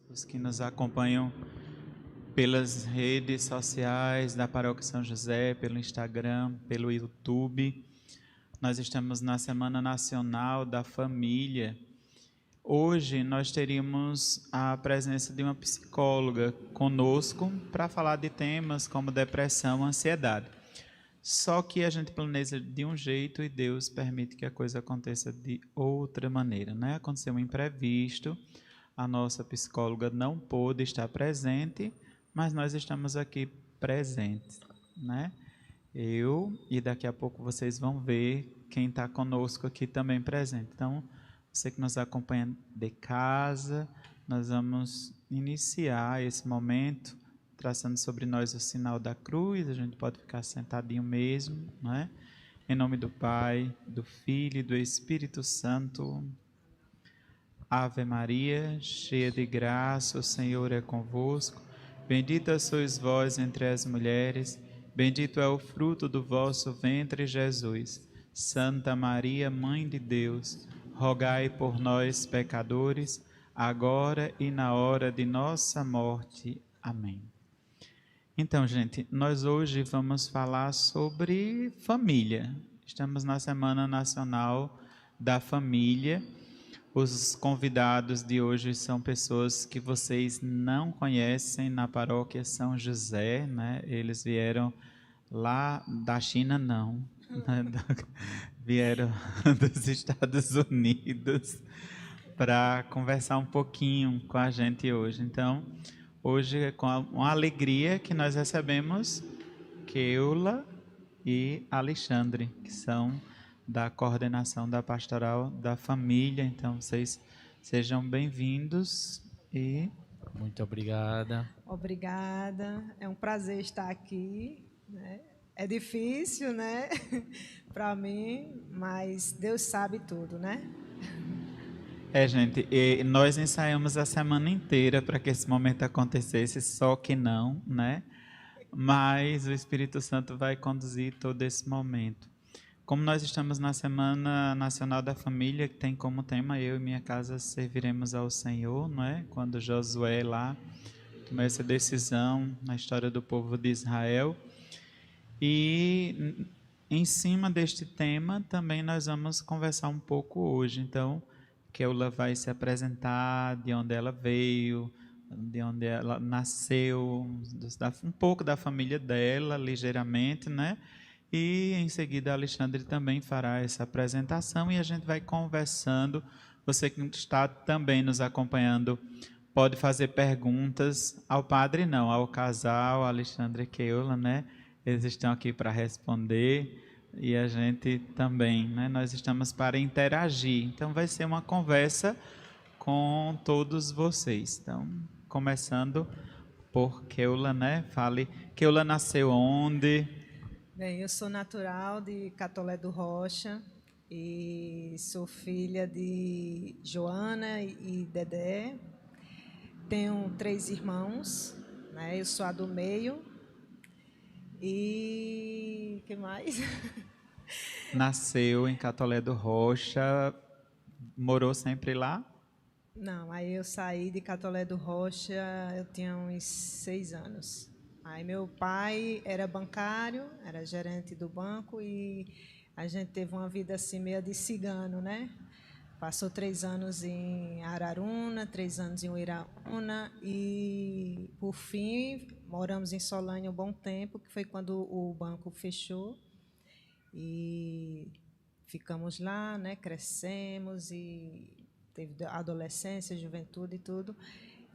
os que nos acompanham pelas redes sociais da Paróquia São José, pelo Instagram, pelo YouTube. Nós estamos na Semana Nacional da Família. Hoje nós teríamos a presença de uma psicóloga conosco para falar de temas como depressão, ansiedade. Só que a gente planeja de um jeito e Deus permite que a coisa aconteça de outra maneira, né? Aconteceu um imprevisto, a nossa psicóloga não pôde estar presente, mas nós estamos aqui presentes, né? Eu, e daqui a pouco vocês vão ver quem está conosco aqui também presente. Então, você que nos acompanha de casa, nós vamos iniciar esse momento traçando sobre nós o sinal da cruz. A gente pode ficar sentadinho mesmo, não é? Em nome do Pai, do Filho e do Espírito Santo. Ave Maria, cheia de graça, o Senhor é convosco. Bendita sois vós entre as mulheres, bendito é o fruto do vosso ventre, Jesus. Santa Maria, Mãe de Deus, rogai por nós, pecadores, agora e na hora de nossa morte. Amém. Então, gente, nós hoje vamos falar sobre família. Estamos na Semana Nacional da Família. Os convidados de hoje são pessoas que vocês não conhecem na Paróquia São José, né? Eles vieram lá da China, não, né? Vieram dos Estados Unidos para conversar um pouquinho com a gente hoje. Então, hoje é com uma alegria que nós recebemos Keula e Alexandre, que são da coordenação da Pastoral da Família. Então, vocês sejam bem-vindos e... Muito obrigada. Obrigada, é um prazer estar aqui, né? É difícil, né, para mim, mas Deus sabe tudo, né? gente, e nós ensaiamos a semana inteira para que esse momento acontecesse, só que não, né? Mas o Espírito Santo vai conduzir todo esse momento. Como nós estamos na Semana Nacional da Família, que tem como tema eu e minha casa serviremos ao Senhor, não é? Quando Josué lá tomou essa decisão na história do povo de Israel. E em cima deste tema também nós vamos conversar um pouco hoje. Então, Keula vai se apresentar, de onde ela veio, de onde ela nasceu, um pouco da família dela, ligeiramente, né? E em seguida Alexandre também fará essa apresentação e a gente vai conversando. Você que está também nos acompanhando pode fazer perguntas ao padre, não, ao casal, Alexandre e Keula, né? Eles estão aqui para responder e a gente também, né? Nós estamos para interagir. Então vai ser uma conversa com todos vocês. Então, começando por Keula, né? Fale, Keula nasceu onde? Bem, eu sou natural de Catolé do Rocha e sou filha de Joana e Dedé. Tenho 3 irmãos, né? Eu sou a do meio. E que mais? Nasceu em Catolé do Rocha, morou sempre lá? Não, aí eu saí de Catolé do Rocha, eu tinha uns 6 anos. Aí meu pai era bancário, era gerente do banco e a gente teve uma vida assim meio de cigano, né? Passou 3 anos em Araruna, 3 anos em Uiraúna e, por fim, moramos em Solânia um bom tempo, que foi quando o banco fechou. E ficamos lá, né? Crescemos e teve adolescência, juventude e tudo.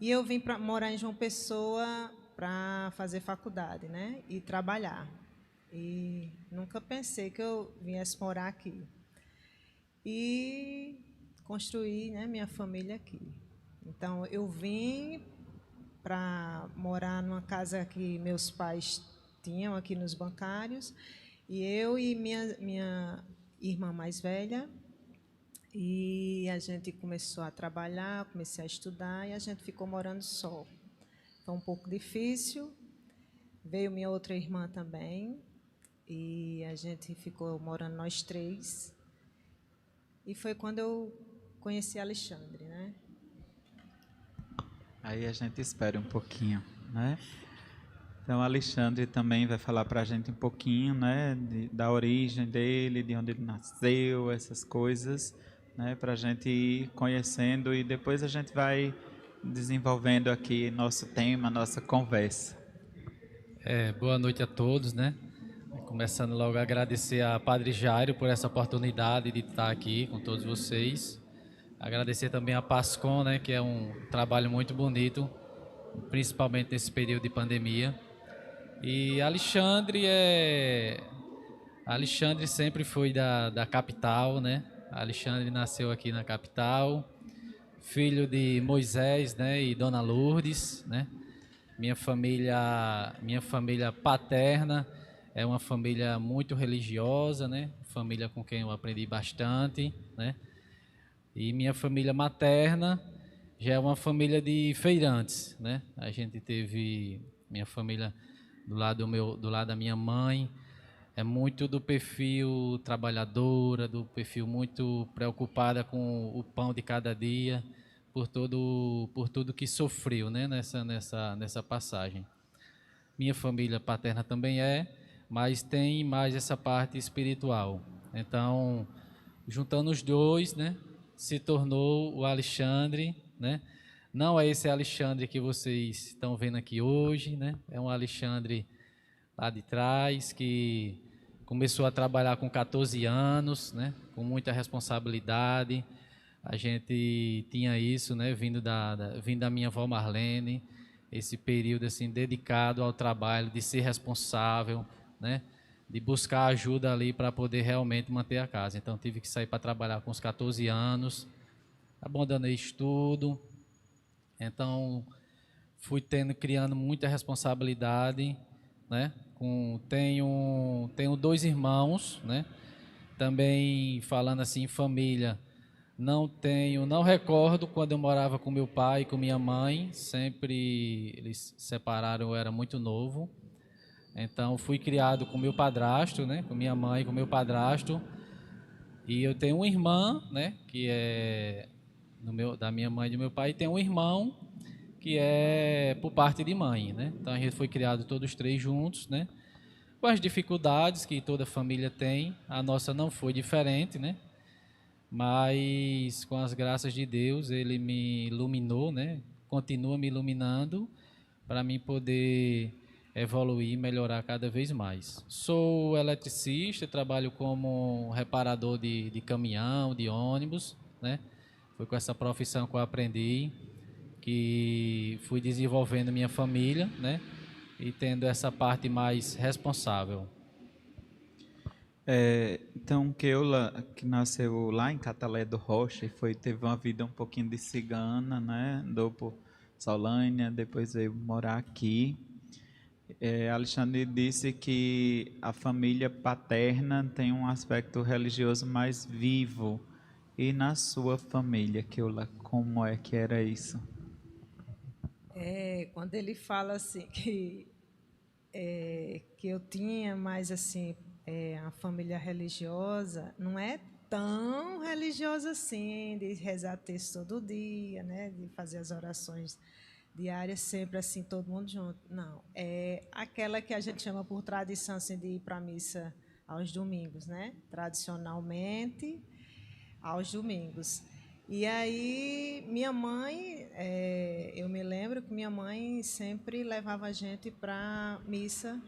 E eu vim para morar em João Pessoa para fazer faculdade, né? E trabalhar. E nunca pensei que eu viesse morar aqui. E construí, né, minha família aqui. Então, eu vim para morar numa casa que meus pais tinham aqui nos Bancários, e eu e minha irmã mais velha, e a gente começou a trabalhar, comecei a estudar, e a gente ficou morando só. Foi um pouco difícil, veio minha outra irmã também, e a gente ficou morando nós 3, e foi quando eu conheci Alexandre, né? Aí a gente espera um pouquinho, né? Então, o Alexandre também vai falar para a gente um pouquinho, né, da origem dele, de onde ele nasceu, essas coisas, né, para a gente ir conhecendo e depois a gente vai desenvolvendo aqui nosso tema, nossa conversa. Boa noite a todos, né? Começando logo a agradecer a Padre Jairo por essa oportunidade de estar aqui com todos vocês. Agradecer também a Pascom, né, que é um trabalho muito bonito, principalmente nesse período de pandemia. E Alexandre sempre foi da capital, né? Alexandre nasceu aqui na capital, filho de Moisés, né, e Dona Lourdes, né? Minha família paterna é uma família muito religiosa, né? Família com quem eu aprendi bastante, né? E minha família materna já é uma família de feirantes, né? A gente teve minha família do lado da minha mãe é muito do perfil trabalhadora, do perfil muito preocupada com o pão de cada dia, por tudo que sofreu, né, nessa passagem. Minha família paterna também mas tem mais essa parte espiritual. Então, juntando os dois, né, se tornou o Alexandre, né? Não é esse Alexandre que vocês estão vendo aqui hoje, né? É um Alexandre lá de trás que começou a trabalhar com 14 anos, né? Com muita responsabilidade. A gente tinha isso, né? Vindo da minha avó Marlene, esse período assim dedicado ao trabalho, de ser responsável, né? De buscar ajuda ali para poder realmente manter a casa. Então tive que sair para trabalhar com os 14 anos, abandonei estudo. Então criando muita responsabilidade, né? Tenho dois irmãos, né? Também falando assim, família, não recordo quando eu morava com meu pai e com minha mãe, sempre eles se separaram, eu era muito novo. Então fui criado com meu padrasto, né? Com minha mãe, com meu padrasto. E eu tenho uma irmã, né? Que é da minha mãe e do meu pai, e tenho um irmão que é por parte de mãe, né? Então a gente foi criado todos três juntos, né? Com as dificuldades que toda família tem, a nossa não foi diferente, né? Mas com as graças de Deus, ele me iluminou, né? Continua me iluminando para mim poder evoluir e melhorar cada vez mais. Sou eletricista, trabalho como reparador de caminhão, de ônibus, né? Foi com essa profissão que eu aprendi, que fui desenvolvendo minha família, né? E tendo essa parte mais responsável. Então, Keula, que nasceu lá em Catalé do Rocha, teve uma vida um pouquinho de cigana, né? Andou por Solânia, depois veio morar aqui. Alexandre disse que a família paterna tem um aspecto religioso mais vivo. E na sua família, Keula, como é que era isso? Quando ele fala assim que eu tinha mais assim a família religiosa, não é tão religiosa assim, de rezar texto todo dia, né, de fazer as orações diárias sempre assim, todo mundo junto. Não, é aquela que a gente chama por tradição assim, de ir para a missa aos domingos, né? Tradicionalmente aos domingos. E aí, minha mãe, eu me lembro que minha mãe sempre levava a gente para missa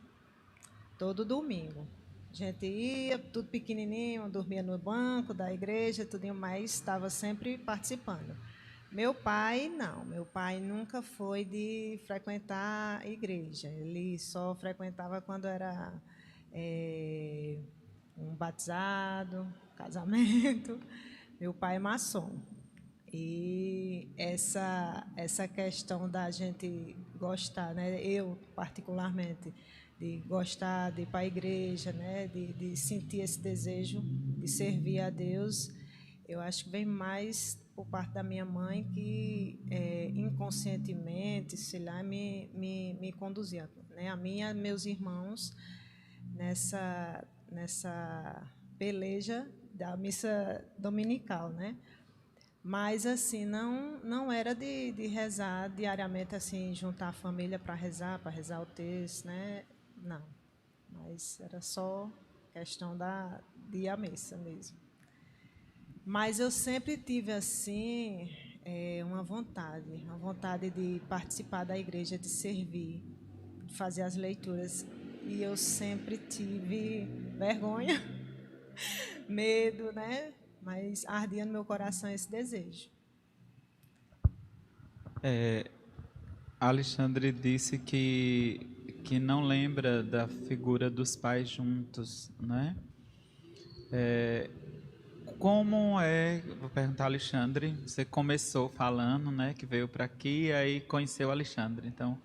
todo domingo. A gente ia, tudo pequenininho, dormia no banco da igreja, tudo mais, estava sempre participando. Meu pai, não. Meu pai nunca foi de frequentar a igreja. Ele só frequentava quando era um batizado, casamento. Meu pai é maçom. E essa questão da gente gostar, né? Eu particularmente de gostar de ir para a igreja, né? De sentir esse desejo de servir a Deus, eu acho que vem mais por parte da minha mãe que inconscientemente, sei lá, me conduzia, né? A mim e meus irmãos nessa peleja da missa dominical, né? Mas, assim, não era de rezar diariamente, assim, juntar a família para rezar o texto, né? Não. Mas era só questão de ir à missa mesmo. Mas eu sempre tive, assim, uma vontade de participar da igreja, de servir, de fazer as leituras. E eu sempre tive vergonha, medo, né? Mas ardia no meu coração esse desejo. Alexandre disse que não lembra da figura dos pais juntos, né? Como é, vou perguntar a Alexandre, você começou falando, né, que veio para aqui e aí conheceu Alexandre. Então,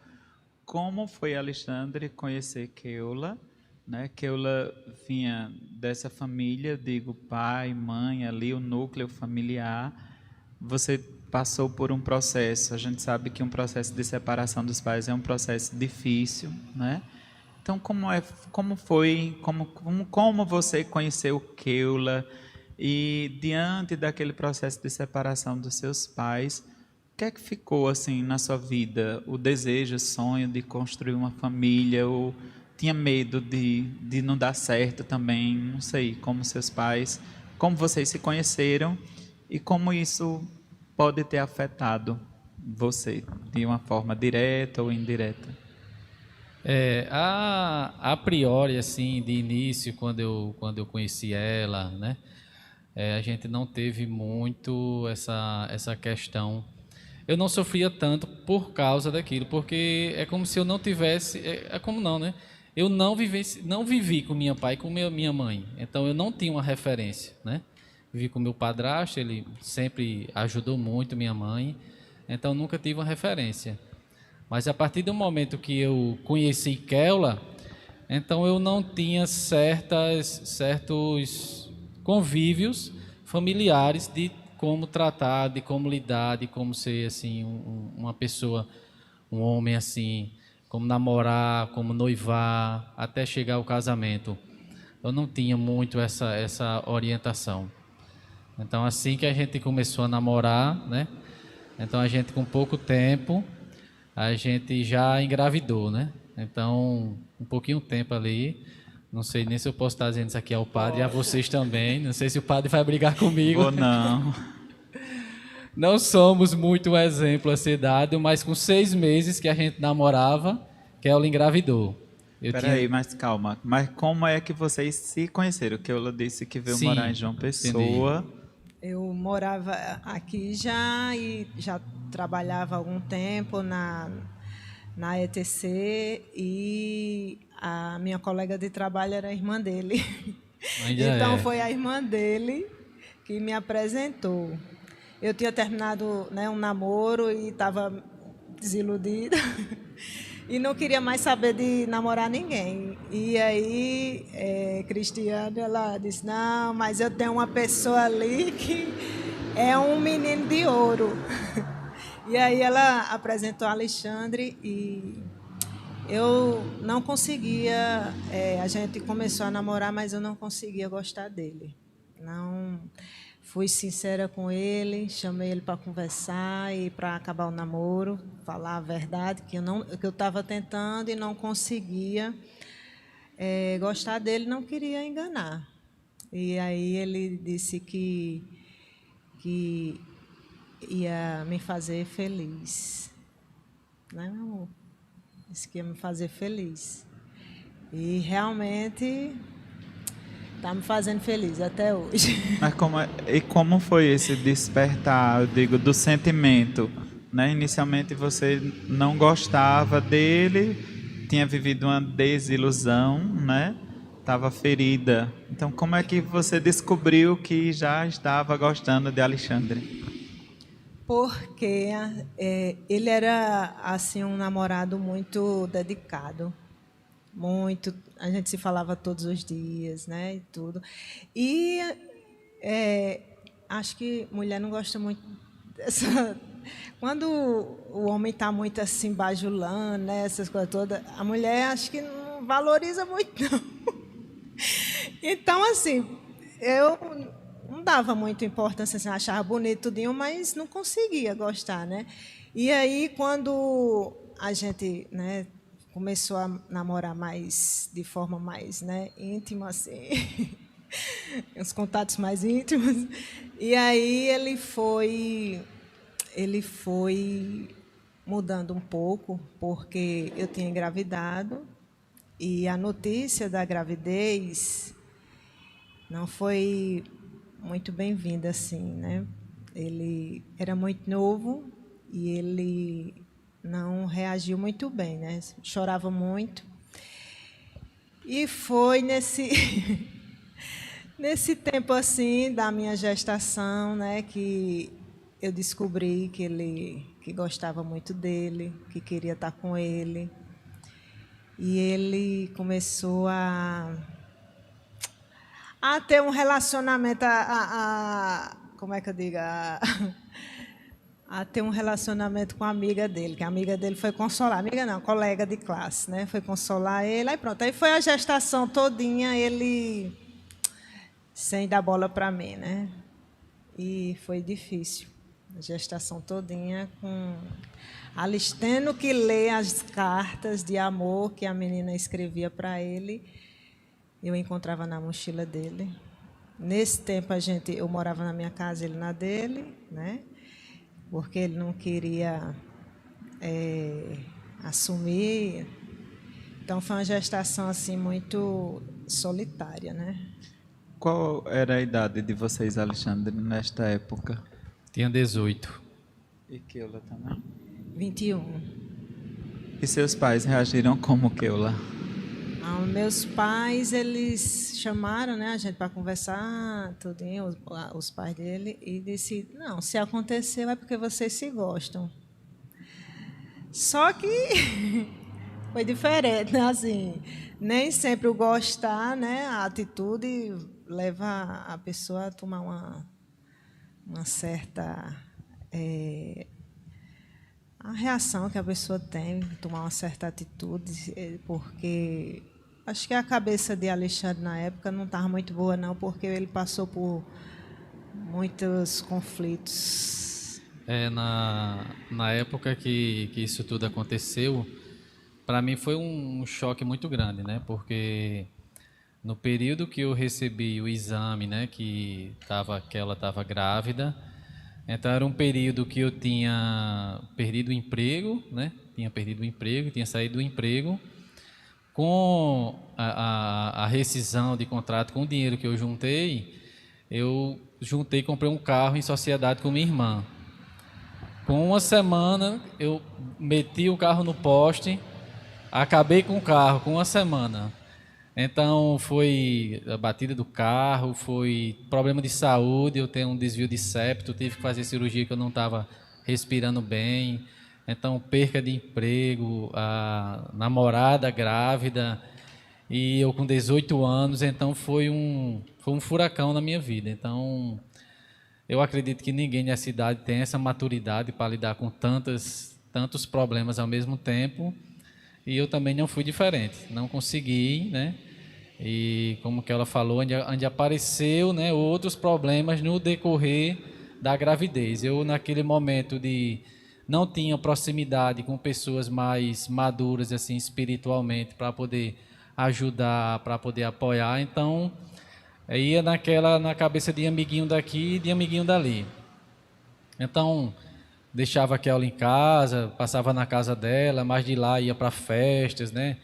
como foi Alexandre conhecer Keula, né? Keula vinha dessa família, digo, pai, mãe, ali o núcleo familiar. Você passou por um processo, a gente sabe que um processo de separação dos pais é um processo difícil, né? Então, como foi, como você conheceu Keula e diante daquele processo de separação dos seus pais, o que é que ficou assim na sua vida? O desejo, o sonho de construir uma família ou tinha medo de não dar certo também? Não sei, como seus pais, como vocês se conheceram e como isso pode ter afetado você de uma forma direta ou indireta? A priori, assim, de início, quando eu conheci ela, né? A gente não teve muito essa questão. Eu não sofria tanto por causa daquilo, porque é como se eu não tivesse, é como não, né? Eu não vivi com meu pai e com minha mãe, então eu não tinha uma referência, né? Vivi com meu padrasto, ele sempre ajudou muito minha mãe, então nunca tive uma referência. Mas a partir do momento que eu conheci Keula, então eu não tinha certos convívios familiares de como tratar, de como lidar, de como ser assim uma pessoa, um homem assim, como namorar, como noivar, até chegar ao casamento. Eu não tinha muito essa orientação. Então assim que a gente começou a namorar, né? Então a gente com pouco tempo a gente já engravidou, né? Então, um pouquinho tempo ali, não sei nem se eu posso estar dizendo isso aqui ao padre e a vocês também, não sei se o padre vai brigar comigo. Ou não? Não somos muito um exemplo a ser dado, mas com 6 meses que a gente namorava, Kelly engravidou. Peraí, mas calma. Mas como é que vocês se conheceram? Que eu disse que veio morar em João Pessoa. Entendi. Eu morava aqui já e já trabalhava há algum tempo na ETC e a minha colega de trabalho era a irmã dele. Então foi a irmã dele que me apresentou. Eu tinha terminado, né, um namoro e estava desiludida e não queria mais saber de namorar ninguém. E aí, Cristiane, ela disse, não, mas eu tenho uma pessoa ali que é um menino de ouro. E aí ela apresentou a Alexandre e eu não conseguia, a gente começou a namorar, mas eu não conseguia gostar dele. Não fui sincera com ele, chamei ele para conversar e para acabar o namoro, falar a verdade, que eu estava tentando e não conseguia gostar dele, não queria enganar. E aí ele disse que ia me fazer feliz. Né, meu amor? Disse que ia me fazer feliz. E realmente está me fazendo feliz até hoje. Mas como foi esse despertar, eu digo, do sentimento? Né? Inicialmente você não gostava dele, tinha vivido uma desilusão, né? Estava ferida. Então, como é que você descobriu que já estava gostando de Alexandre? Porque ele era assim um namorado muito dedicado, muito, a gente se falava todos os dias, né, e tudo. E acho que mulher não gosta muito dessa. Quando o homem está muito assim bajulando, né, essas coisas todas, a mulher acho que não valoriza muito, não. Então assim, eu dava muita importância, assim, achava bonito tudinho, mas não conseguia gostar, né? E aí, quando a gente, né, começou a namorar mais, de forma mais, né, íntima, assim, os contatos mais íntimos, e aí ele foi mudando um pouco, porque eu tinha engravidado, e a notícia da gravidez não foi muito bem-vinda, assim, né? Ele era muito novo e ele não reagiu muito bem, né? Chorava muito. E foi nesse tempo assim da minha gestação, né, que eu descobri que gostava muito dele, que queria estar com ele. E ele começou a ter um relacionamento, como é que eu digo? A ter um relacionamento com a amiga dele, que a amiga dele foi consolar, amiga não, colega de classe, né? Foi consolar ele, aí pronto. Aí foi a gestação todinha, ele sem dar bola para mim, né? E foi difícil. A gestação todinha com Alice tendo que ler as cartas de amor que a menina escrevia para ele. Eu encontrava na mochila dele. Nesse tempo eu morava na minha casa, ele na dele, né? Porque ele não queria assumir. Então foi uma gestação assim muito solitária, né? Qual era a idade de vocês, Alexandre, nesta época? Tinha 18. E Keula também? 21. E seus pais reagiram como, Keula? Meus pais, eles chamaram, né, a gente para conversar, tudinho, os pais dele, e disse, não, se aconteceu é porque vocês se gostam. Só que foi diferente, né? Assim, nem sempre o gostar, né, a atitude leva a pessoa a tomar uma certa... a reação que a pessoa tem, tomar uma certa atitude, porque acho que a cabeça de Alexandre na época não estava muito boa, não, porque ele passou por muitos conflitos. Na época que isso tudo aconteceu, para mim foi um choque muito grande, né? Porque no período que eu recebi o exame, né, que ela estava grávida, então era um período que eu tinha perdido o emprego, né? Tinha saído do emprego. Com a rescisão de contrato, com o dinheiro que eu juntei e comprei um carro em sociedade com minha irmã. Com uma semana, eu meti o carro no poste, acabei com o carro com uma semana. Então, foi a batida do carro, foi problema de saúde, eu tenho um desvio de septo, tive que fazer cirurgia que eu não estava respirando bem. Então, perca de emprego, a namorada grávida, e eu com 18 anos, então foi um furacão na minha vida. Então, eu acredito que ninguém nessa idade tem essa maturidade para lidar com tantos problemas ao mesmo tempo, e eu também não fui diferente, não consegui, né? E como que ela falou, onde apareceu, né, outros problemas no decorrer da gravidez. Eu, naquele momento não tinha proximidade com pessoas mais maduras, assim, espiritualmente, para poder ajudar, para poder apoiar. Então, ia na cabeça de amiguinho daqui e de amiguinho dali. Então, deixava a Kelly em casa, passava na casa dela, mas de lá ia para festas, né?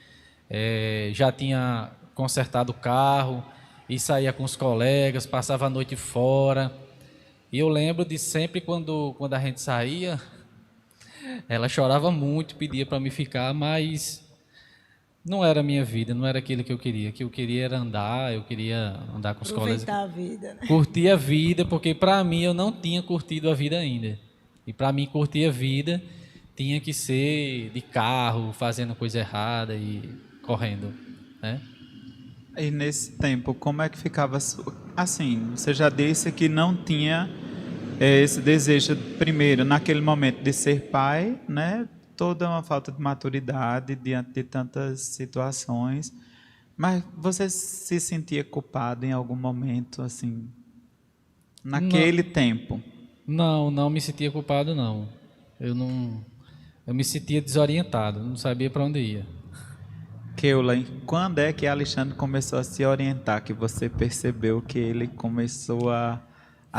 Já tinha consertado o carro e saía com os colegas, passava a noite fora. E eu lembro de sempre quando a gente saía, ela chorava muito, pedia para me ficar, mas não era a minha vida, não era aquilo que eu queria. O que eu queria era eu queria andar com os colegas. Aproveitar a vida, né? Curtir a vida, porque para mim eu não tinha curtido a vida ainda. E para mim curtir a vida tinha que ser de carro, fazendo coisa errada e correndo, né? E nesse tempo, como é que ficava? Assim, você já disse que não tinha esse desejo, primeiro, naquele momento, de ser pai, né? Toda uma falta de maturidade diante de tantas situações. Mas você se sentia culpado em algum momento, assim? naquele tempo? Não me sentia culpado, não. Eu me sentia desorientado, não sabia para onde ia. Keula, quando é que Alexandre começou a se orientar, que você percebeu que ele começou a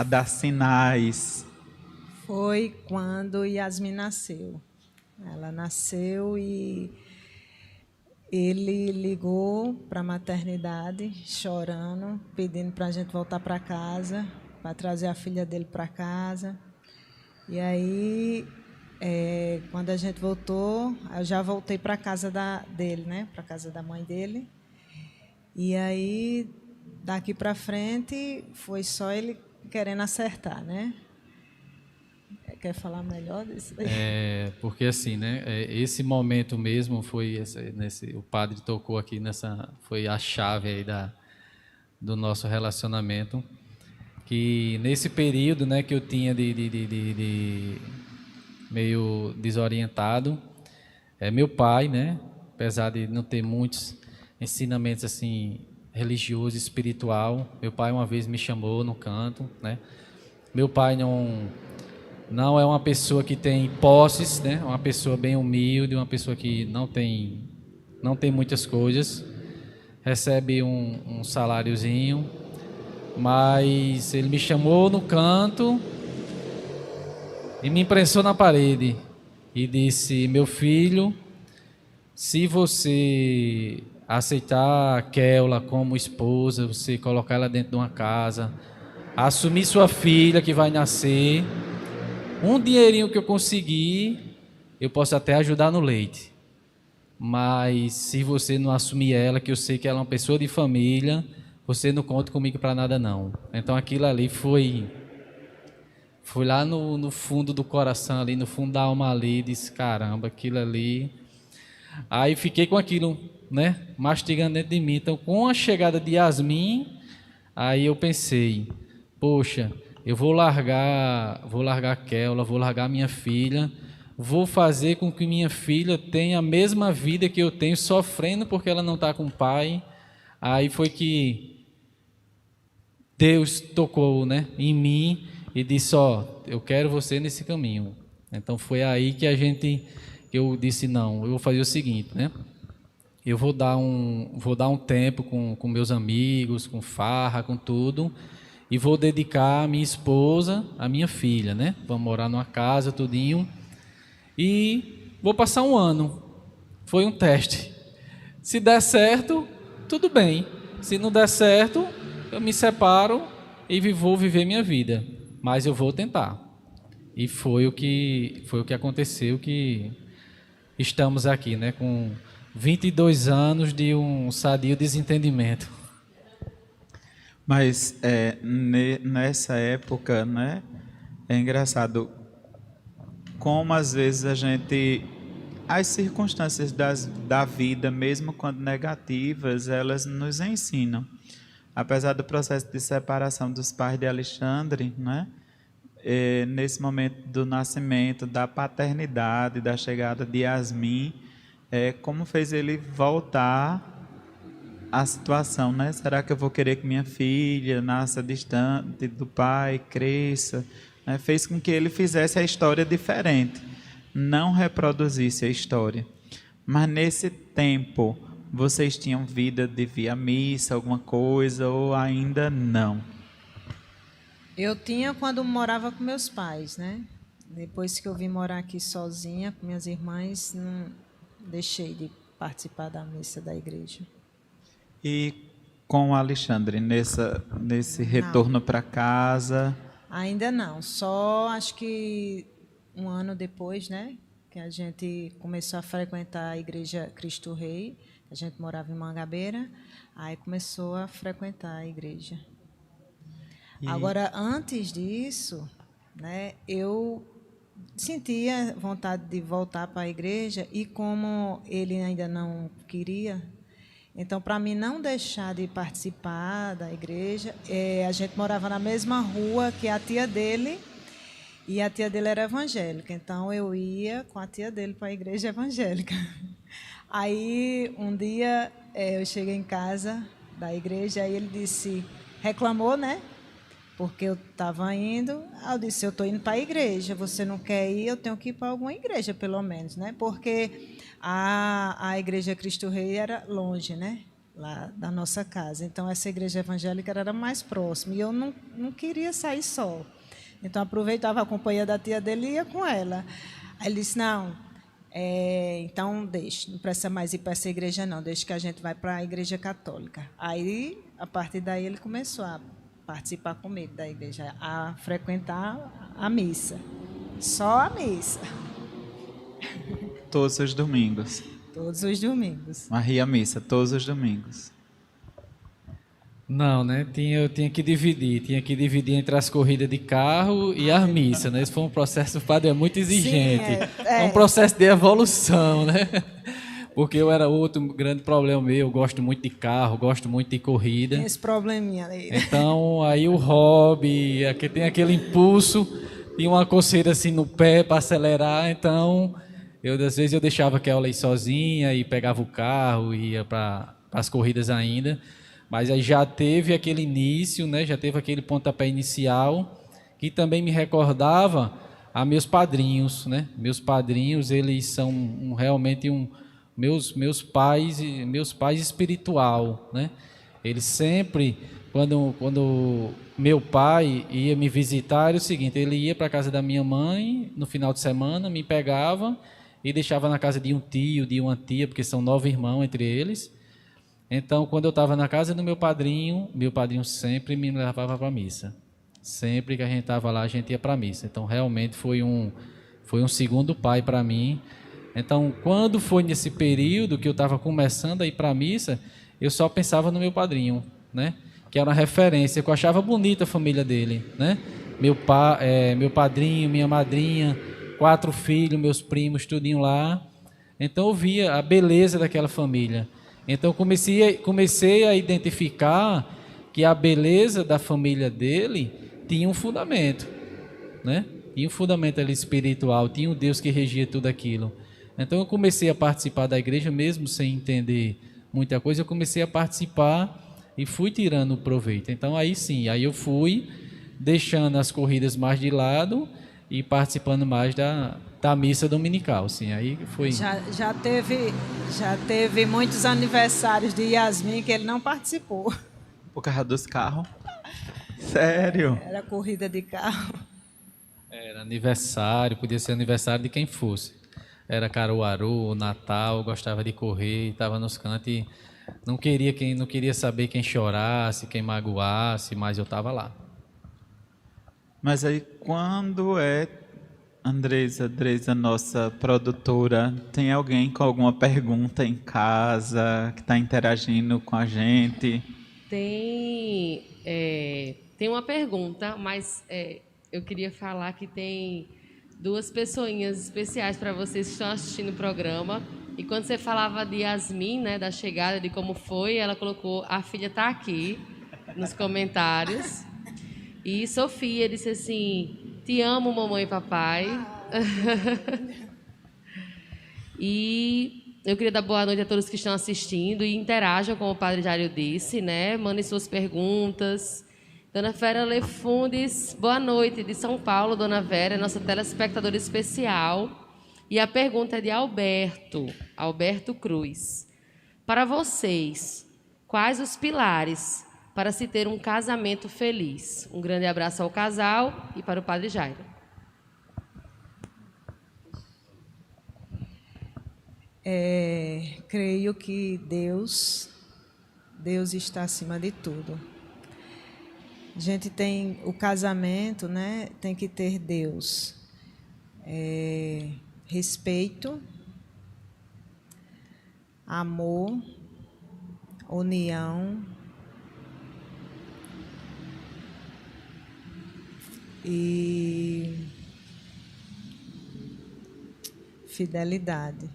dar sinais? Foi quando Yasmin nasceu. Ela nasceu e ele ligou para a maternidade, chorando, pedindo para a gente voltar para casa, para trazer a filha dele para casa. E aí, quando a gente voltou, eu já voltei para a casa dele, né? Para a casa da mãe dele. E aí, daqui para frente, foi só ele querendo acertar, né? Quer falar melhor disso aí? Porque assim, né? Esse momento mesmo foi o padre tocou aqui foi a chave aí do nosso relacionamento. Que nesse período, né, que eu tinha de meio desorientado, meu pai, né, apesar de não ter muitos ensinamentos assim religioso, espiritual, meu pai uma vez me chamou no canto, né? Meu pai não é uma pessoa que tem posses, né? Uma pessoa bem humilde, uma pessoa que não tem muitas coisas, recebe um saláriozinho, mas ele me chamou no canto e me imprensou na parede e disse: meu filho, se você aceitar a Keula como esposa, você colocar ela dentro de uma casa, assumir sua filha que vai nascer, um dinheirinho que eu conseguir, eu posso até ajudar no leite. Mas se você não assumir ela, que eu sei que ela é uma pessoa de família, você não conta comigo para nada não. Então aquilo ali foi lá no fundo do coração, ali no fundo da alma ali, disse, caramba, aquilo ali. Aí fiquei com aquilo, né, mastigando dentro de mim. Então com a chegada de Yasmin, aí eu pensei, poxa, eu vou largar a Keula, vou largar minha filha, vou fazer com que minha filha tenha a mesma vida que eu tenho, sofrendo porque ela não está com o pai. Aí foi que Deus tocou, né, em mim e disse, eu quero você nesse caminho. Então foi aí que eu disse, não, eu vou fazer o seguinte, né, eu vou dar um tempo com meus amigos, com farra, com tudo, e vou dedicar a minha esposa, a minha filha, né? Vamos morar numa casa, tudinho. E vou passar um ano. Foi um teste. Se der certo, tudo bem. Se não der certo, eu me separo e vou viver minha vida. Mas eu vou tentar. E foi o que aconteceu, que estamos aqui, né? Com 22 anos de um sadio desentendimento. Mas nessa época, né, é engraçado como às vezes as circunstâncias da vida, mesmo quando negativas, elas nos ensinam. Apesar do processo de separação dos pais de Alexandre, né, nesse momento do nascimento, da paternidade, da chegada de Yasmin, como fez ele voltar a situação, né? Será que eu vou querer que minha filha nasça distante do pai, cresça? Fez com que ele fizesse a história diferente, não reproduzisse a história. Mas nesse tempo, vocês tinham vida de vir à missa, alguma coisa, ou ainda não? Eu tinha quando morava com meus pais, né? Depois que eu vim morar aqui sozinha, com minhas irmãs, não deixei de participar da missa da igreja. E com o Alexandre, nesse retorno para casa? Ainda não, só acho que um ano depois, né, que a gente começou a frequentar a igreja Cristo Rei, a gente morava em Mangabeira, aí começou a frequentar a igreja. Agora, antes disso, né, eu sentia vontade de voltar para a igreja e como ele ainda não queria, então, para mim não deixar de participar da igreja, a gente morava na mesma rua que a tia dele, e a tia dele era evangélica. Então, eu ia com a tia dele para a igreja evangélica. Aí, um dia, eu cheguei em casa da igreja, aí ele reclamou, né? porque eu estava indo, eu disse, eu estou indo para a igreja, você não quer ir, eu tenho que ir para alguma igreja, pelo menos, né? Porque a igreja Cristo Rei era longe, né? Lá da nossa casa. Então, essa igreja evangélica era mais próxima, e eu não queria sair só. Então, aproveitava a companhia da tia dele e ia com ela. Aí ele disse, não, então deixa, não precisa mais ir para essa igreja não, deixa que a gente vai para a igreja católica. Aí, a partir daí, ele começou a participar comigo da igreja, a frequentar a missa. Só a missa. Todos os domingos. Todos os domingos. Maria missa, todos os domingos. Não, né? Eu tinha que dividir entre as corridas de carro e as missas, né? Esse foi um processo, o padre é muito exigente. Sim, é um processo de evolução, né? Porque eu era outro grande problema meu, eu gosto muito de carro, gosto muito de corrida. Tem esse probleminha aí. Então, aí o hobby, tem aquele impulso, tinha uma coceira assim no pé para acelerar, então, às vezes eu deixava que ela ir sozinha e pegava o carro e ia para as corridas ainda. Mas aí já teve aquele início, né? Já teve aquele pontapé inicial, que também me recordava a meus padrinhos, né? Meus padrinhos, eles são realmente meus pais espiritual, né? Eles sempre, quando meu pai ia me visitar, era o seguinte, ele ia para a casa da minha mãe no final de semana, me pegava e deixava na casa de um tio, de uma tia, porque são 9 irmãos entre eles. Então, quando eu estava na casa do meu padrinho sempre me levava para a missa. Sempre que a gente estava lá, a gente ia para a missa. Então, realmente foi um segundo pai para mim. Então, quando foi nesse período que eu estava começando a ir para a missa, eu só pensava no meu padrinho, né? Que era uma referência, que eu achava bonita a família dele, né? Meu padrinho, minha madrinha, 4 filhos, meus primos, tudinho lá. Então, eu via a beleza daquela família. Então, comecei a identificar que a beleza da família dele tinha um fundamento, né? Tinha um fundamento ali espiritual, tinha um Deus que regia tudo aquilo. Então, eu comecei a participar da igreja, mesmo sem entender muita coisa, eu comecei a participar e fui tirando o proveito. Então, aí sim, aí eu fui deixando as corridas mais de lado e participando mais da missa dominical, sim, aí foi... Já teve muitos aniversários de Yasmin que ele não participou. Por causa dos carros? Sério? Era corrida de carro. Era aniversário, podia ser aniversário de quem fosse. Era Caruaru, Natal, gostava de correr, estava nos cantos e não queria saber quem chorasse, quem magoasse, mas eu estava lá. Mas aí quando Andresa, nossa produtora, tem alguém com alguma pergunta em casa que está interagindo com a gente? Tem uma pergunta, mas eu queria falar que tem 2 pessoinhas especiais para vocês que estão assistindo o programa. E quando você falava de Yasmin, né, da chegada, de como foi, ela colocou, a filha está aqui, nos comentários. E Sofia disse assim, te amo, mamãe e papai. E eu queria dar boa noite a todos que estão assistindo e interajam, como o Padre Jário disse, né? Mandem suas perguntas. Dona Vera Lefundes, boa noite, de São Paulo, Dona Vera, nossa telespectadora especial. E a pergunta é de Alberto Cruz. Para vocês, quais os pilares para se ter um casamento feliz? Um grande abraço ao casal e para o Padre Jairo. Creio que Deus está acima de tudo. A gente tem o casamento, né? Tem que ter Deus, respeito, amor, união e fidelidade.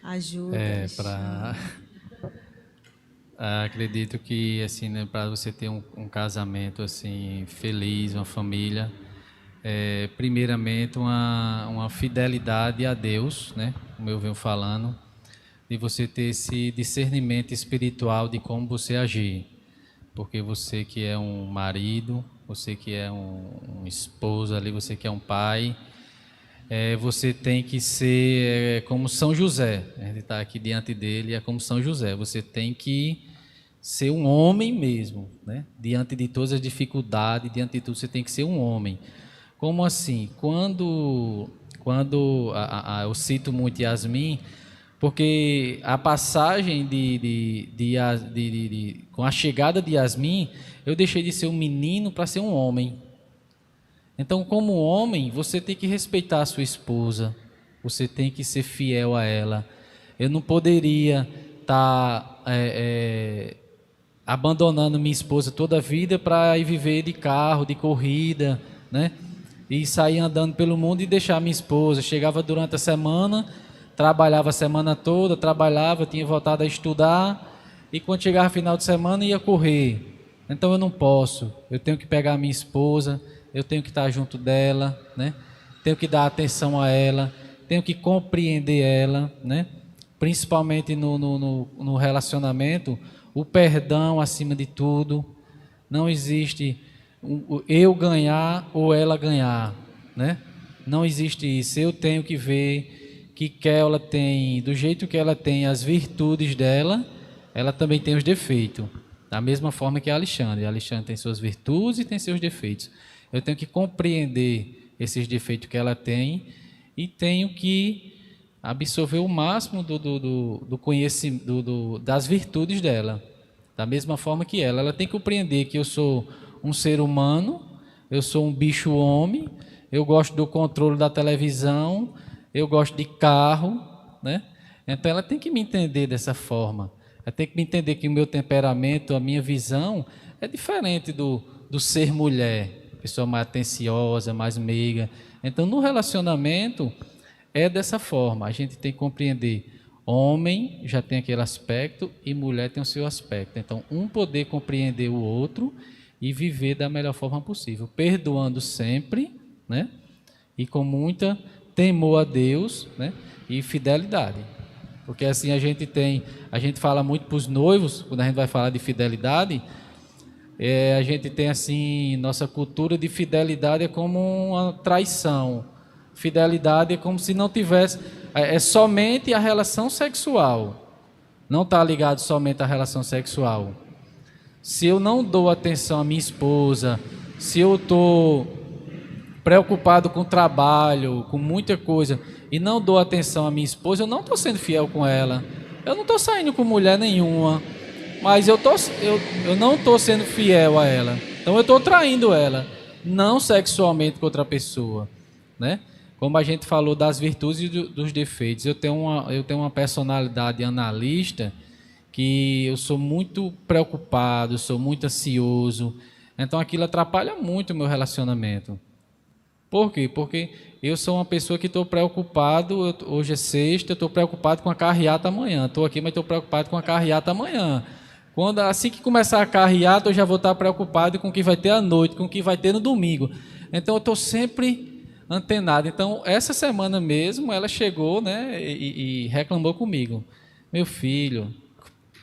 Ajuda. Acredito que assim, né, para você ter um casamento assim feliz, uma família, primeiramente uma fidelidade a Deus, né? Como eu venho falando, de você ter esse discernimento espiritual de como você agir. porque você que é um marido, você que é um esposo ali, você que é um pai, você tem que ser como São José. A gente está aqui diante dele, é como São José. Você tem que ser um homem mesmo, né? Diante de todas as dificuldades, diante de tudo, você tem que ser um homem. Como assim? Quando eu cito muito Yasmin, porque a passagem com a chegada de Yasmin, eu deixei de ser um menino para ser um homem. Então, como homem, você tem que respeitar a sua esposa, você tem que ser fiel a ela. Eu não poderia estar abandonando minha esposa toda a vida para ir viver de carro, de corrida, né? E sair andando pelo mundo e deixar minha esposa. Chegava durante a semana, trabalhava a semana toda, tinha voltado a estudar, e quando chegava final de semana ia correr. Então eu não posso, eu tenho que pegar a minha esposa, eu tenho que estar junto dela, né? Tenho que dar atenção a ela, tenho que compreender ela, né? Principalmente no relacionamento, o perdão acima de tudo. Não existe eu ganhar ou ela ganhar, né? Não existe isso. Eu tenho que ver que ela tem, do jeito que ela tem as virtudes dela, ela também tem os defeitos. Da mesma forma que a Alexandre. A Alexandre tem suas virtudes e tem seus defeitos. Eu tenho que compreender esses defeitos que ela tem e tenho que absorver o máximo do conhecimento, das virtudes dela. Da mesma forma que ela tem que compreender que eu sou um ser humano, eu sou um bicho homem, eu gosto do controle da televisão, eu gosto de carro, né? Então ela tem que me entender dessa forma. Ela tem que me entender que o meu temperamento, a minha visão é diferente do ser mulher, pessoa mais atenciosa, mais meiga. Então no relacionamento é dessa forma, a gente tem que compreender. Homem já tem aquele aspecto e mulher tem o seu aspecto. Então um poder compreender o outro e viver da melhor forma possível, perdoando sempre, né? E com muita temor a Deus, né? E fidelidade. Porque assim a gente fala muito para os noivos, quando a gente vai falar de fidelidade, a gente tem assim, nossa cultura de fidelidade é como uma traição. Fidelidade é como se não tivesse, é somente a relação sexual. Não está ligado somente à relação sexual. Se eu não dou atenção à minha esposa, se eu estou preocupado com o trabalho, com muita coisa, e não dou atenção à minha esposa, eu não estou sendo fiel com ela. Eu não estou saindo com mulher nenhuma, mas eu não estou sendo fiel a ela. Então eu estou traindo ela, não sexualmente com outra pessoa, né? Como a gente falou das virtudes e dos defeitos, eu tenho uma personalidade analista, que eu sou muito preocupado, sou muito ansioso, então aquilo atrapalha muito o meu relacionamento. Por quê? Porque eu sou uma pessoa que estou preocupado, hoje é sexta, eu estou preocupado com a carreata amanhã, estou aqui, mas estou preocupado com a carreata amanhã. Assim que começar a carreata, eu já vou estar preocupado com o que vai ter à noite, com o que vai ter no domingo. Então eu estou sempre antenado. Então essa semana mesmo, ela chegou, né, e reclamou comigo. Meu filho,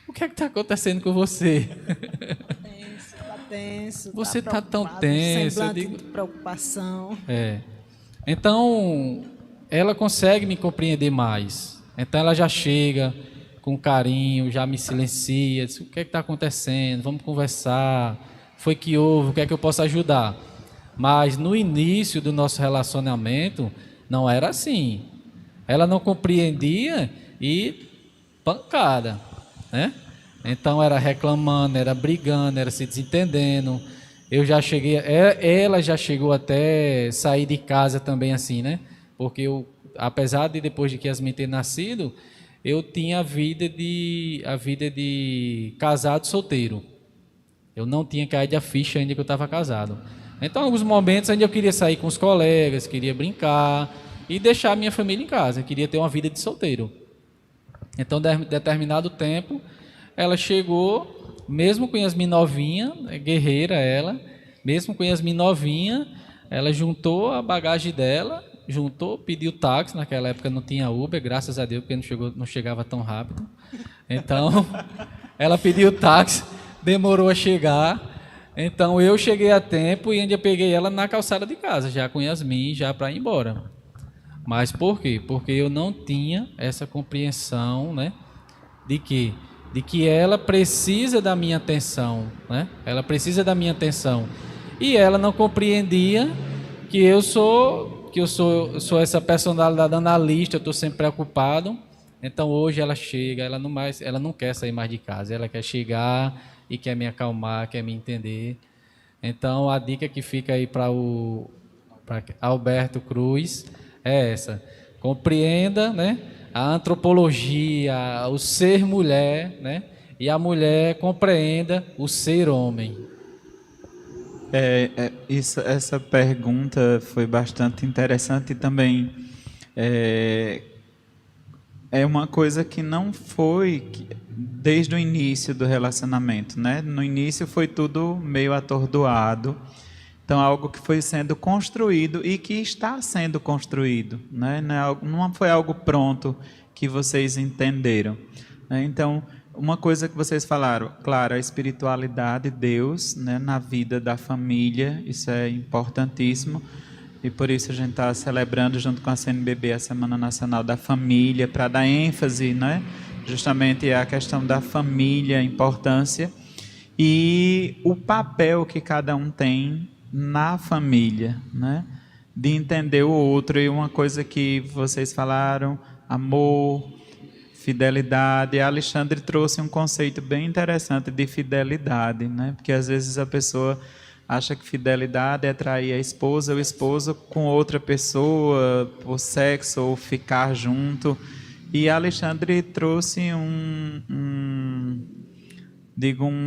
o que é que está acontecendo com você? Tenso, você está tão tenso. Eu digo, de preocupação. Então, ela consegue me compreender mais. Então, ela já chega com carinho, já me silencia, diz, o que é que está acontecendo? Vamos conversar. Foi que houve? O que é que eu posso ajudar? Mas, no início do nosso relacionamento, não era assim. Ela não compreendia e pancada, né? Então era reclamando, era brigando, era se desentendendo. Eu já cheguei, ela já chegou até sair de casa também assim, né? Porque apesar de depois de que Yasmin ter nascido, eu tinha a vida de casado solteiro. Eu não tinha caído a ficha ainda que eu estava casado. Então, em alguns momentos ainda eu queria sair com os colegas, queria brincar e deixar a minha família em casa. Eu queria ter uma vida de solteiro. Então, em determinado tempo, ela chegou, mesmo com Yasmin novinha, guerreira ela, mesmo com Yasmin novinha, ela juntou a bagagem dela, pediu táxi, naquela época não tinha Uber, graças a Deus, porque não chegava tão rápido. Então, ela pediu táxi, demorou a chegar. Então eu cheguei a tempo e ainda peguei ela na calçada de casa, já com Yasmin, já para ir embora. Mas por quê? Porque eu não tinha essa compreensão, né, de que ela precisa da minha atenção, né? Ela precisa da minha atenção. E ela não compreendia que eu sou essa personalidade analista, eu estou sempre preocupado. Então hoje ela chega, ela não quer sair mais de casa, ela quer chegar e quer me acalmar, quer me entender. Então a dica que fica aí para Alberto Cruz é essa: compreenda, né, a antropologia, o ser mulher, né, e a mulher compreenda o ser homem. Essa pergunta foi bastante interessante e também é uma coisa que não foi desde o início do relacionamento, né? No início foi tudo meio atordoado, então algo que foi sendo construído e que está sendo construído, né? Não foi algo pronto que vocês entenderam, né? Então, uma coisa que vocês falaram, claro, a espiritualidade, Deus, né, na vida da família, isso é importantíssimo. E por isso a gente está celebrando junto com a CNBB a Semana Nacional da Família, para dar ênfase, né, justamente à questão da família, a importância e o papel que cada um tem na família, né, de entender o outro. E uma coisa que vocês falaram, amor, fidelidade. A Alexandre trouxe um conceito bem interessante de fidelidade, né? Porque às vezes a pessoa acha que fidelidade é trair a esposa ou o esposo com outra pessoa por sexo ou ficar junto. E a Alexandre trouxe um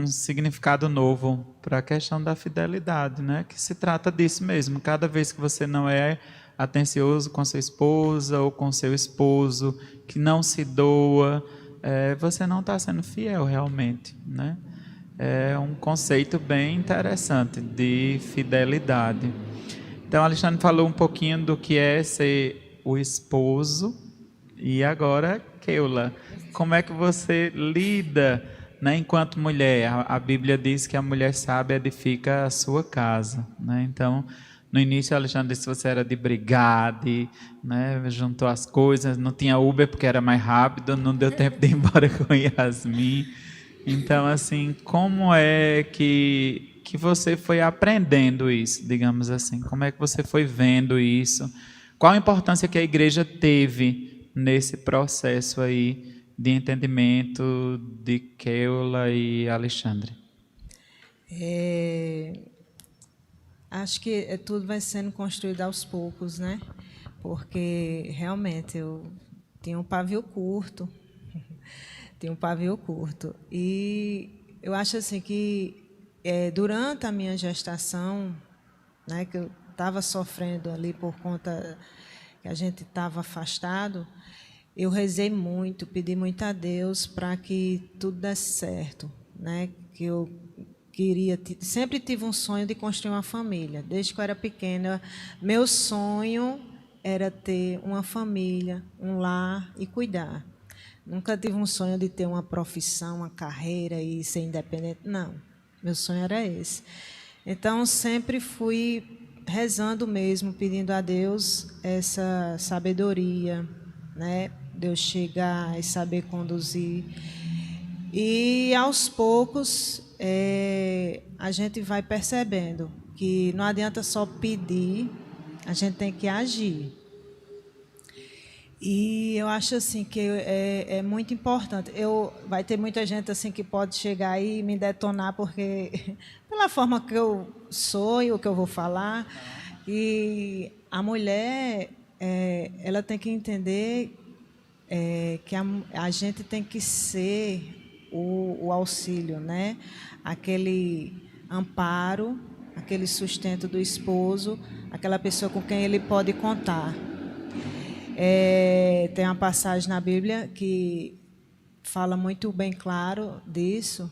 significado novo para a questão da fidelidade, né? Que se trata disso mesmo. Cada vez que você não é atencioso com sua esposa ou com seu esposo, que não se doa, você não está sendo fiel realmente, né? É um conceito bem interessante de fidelidade. Então, Alexandre falou um pouquinho do que é ser o esposo. E agora, Keula, como é que você lida, né, enquanto mulher? A Bíblia diz que a mulher sábia edifica a sua casa, né? Então, no início, Alexandre disse que você era de brigar, né, juntou as coisas, não tinha Uber porque era mais rápido, não deu tempo de ir embora com Yasmin. Então, assim, como é que você foi aprendendo isso, digamos assim? Como é que você foi vendo isso? Qual a importância que a igreja teve nesse processo aí de entendimento de Keula e Alexandre? Acho que tudo vai sendo construído aos poucos, né? Porque realmente eu tinha um pavio curto. E eu acho assim que durante a minha gestação, né, que eu estava sofrendo ali por conta que a gente estava afastado, eu rezei muito, pedi muito a Deus para que tudo desse certo, né? Que eu sempre tive um sonho de construir uma família. Desde que eu era pequena, meu sonho era ter uma família, um lar e cuidar. Nunca tive um sonho de ter uma profissão, uma carreira e ser independente. Não, meu sonho era esse. Então, sempre fui rezando mesmo, pedindo a Deus essa sabedoria, né? Deus chegar e saber conduzir. E, aos poucos, a gente vai percebendo que não adianta só pedir, a gente tem que agir. E eu acho assim que é muito importante. Vai ter muita gente assim que pode chegar aí e me detonar porque pela forma que eu sou e o que eu vou falar. E a mulher, ela tem que entender que a gente tem que ser o auxílio, né? Aquele amparo, aquele sustento do esposo, aquela pessoa com quem ele pode contar. Tem uma passagem na Bíblia que fala muito bem claro disso,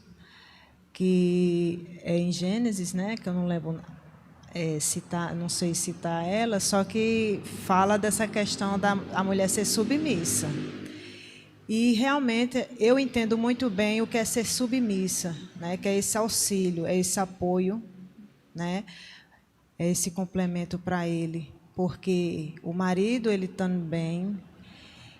que é em Gênesis, né? Que eu não lembro citar, não sei citar ela, só que fala dessa questão da mulher ser submissa. E realmente eu entendo muito bem o que é ser submissa, né? Que é esse auxílio, é esse apoio, né? É esse complemento para ele, porque o marido, ele também,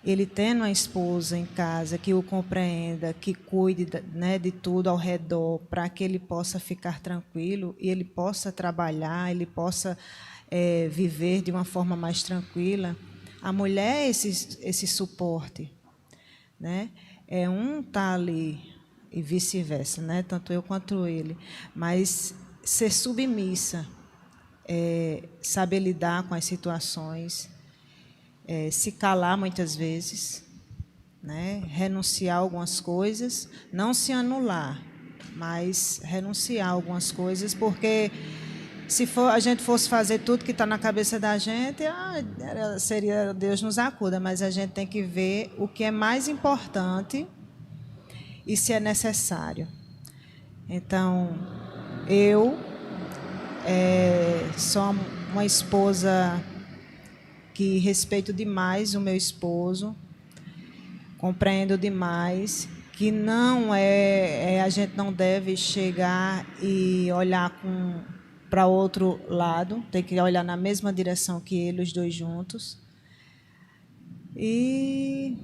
ele tendo uma esposa em casa que o compreenda, que cuide, né, de tudo ao redor, para que ele possa ficar tranquilo e ele possa trabalhar, ele possa viver de uma forma mais tranquila. A mulher é esse suporte, né? Um tá ali e vice-versa, né? Tanto eu quanto ele, mas ser submissa, saber lidar com as situações, se calar muitas vezes, né? Renunciar a algumas coisas, não se anular, mas renunciar a algumas coisas, porque se a gente fosse fazer tudo que está na cabeça da gente, seria Deus nos acuda, mas a gente tem que ver o que é mais importante e se é necessário. Então, eu sou uma esposa que respeito demais o meu esposo, compreendo demais que não a gente não deve chegar e olhar para outro lado, tem que olhar na mesma direção que ele, os dois juntos. E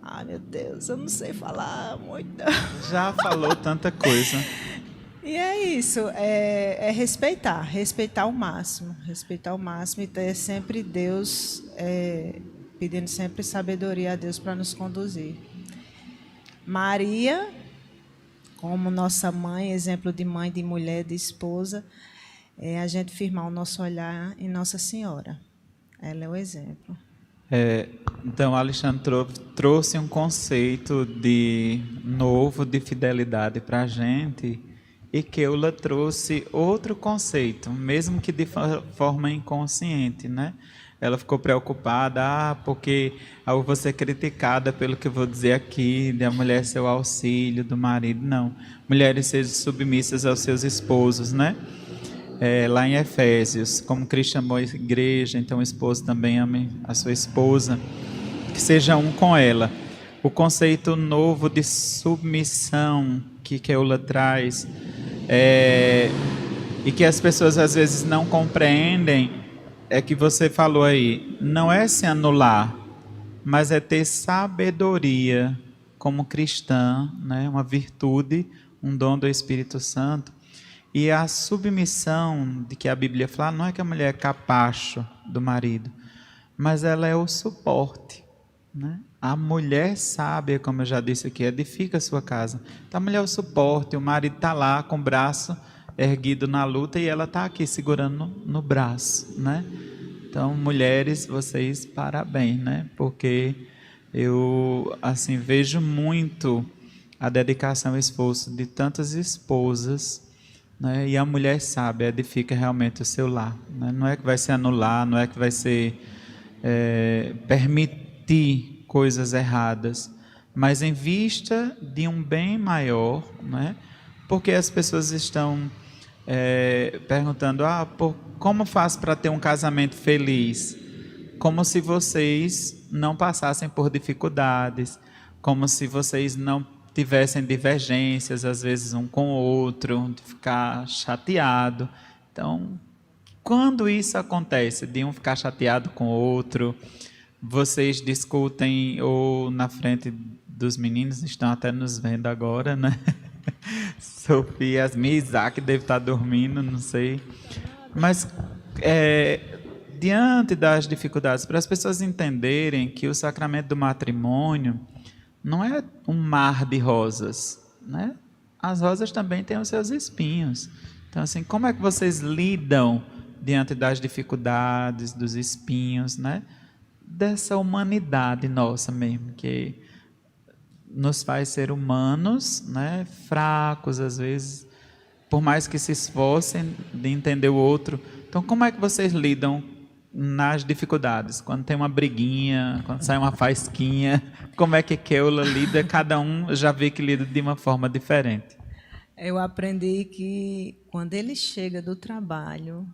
ai, meu Deus, eu não sei falar muito. Já falou tanta coisa. E é isso, respeitar ao máximo e ter sempre Deus, pedindo sempre sabedoria a Deus para nos conduzir. Maria, como nossa mãe, exemplo de mãe, de mulher, de esposa, a gente firmar o nosso olhar em Nossa Senhora. Ela é o exemplo. Então, Alexandre trouxe um conceito novo de fidelidade para a gente, e Keula trouxe outro conceito, mesmo que de forma inconsciente, né? Ela ficou preocupada, porque eu vou ser criticada pelo que eu vou dizer aqui, de a mulher ser o auxílio do marido. Não, mulheres sejam submissas aos seus esposos, né? Lá em Efésios, como Cristo chamou a igreja, então o esposo também ame a sua esposa, que seja um com ela. O conceito novo de submissão que Keula traz, e que as pessoas às vezes não compreendem, é que você falou aí, não é se anular, mas é ter sabedoria como cristã, né? Uma virtude, um dom do Espírito Santo. E a submissão de que a Bíblia fala, não é que a mulher é capacho do marido, mas ela é o suporte, né? A mulher sábia, como eu já disse aqui, edifica a sua casa. Então a mulher é o suporte, o marido está lá com o braço erguido na luta e ela está aqui segurando no braço, né? Então, mulheres, vocês parabéns, né? Porque eu assim vejo muito a dedicação e esforço de tantas esposas, né? E a mulher sábia edifica realmente o seu lar, né? Não é que vai se anular, não é que vai ser permitir coisas erradas, mas em vista de um bem maior, né? Porque as pessoas estão perguntando, como faço para ter um casamento feliz? Como se vocês não passassem por dificuldades, como se vocês não tivessem divergências, às vezes um com o outro, de ficar chateado. Então, quando isso acontece, de um ficar chateado com o outro, vocês discutem ou na frente dos meninos, estão até nos vendo agora, né? Sofia, Yasmin, Isaac deve estar dormindo, não sei. Mas, diante das dificuldades, para as pessoas entenderem que o sacramento do matrimônio não é um mar de rosas, né? As rosas também têm os seus espinhos. Então, assim, como é que vocês lidam diante das dificuldades, dos espinhos, né? Dessa humanidade nossa mesmo, que nos faz ser humanos, né? Fracos às vezes, por mais que se esforcem de entender o outro. Então, como é que vocês lidam nas dificuldades? Quando tem uma briguinha, quando sai uma faísquinha, como é que Keula lida? Cada um já vê que lida de uma forma diferente. Eu aprendi que quando ele chega do trabalho,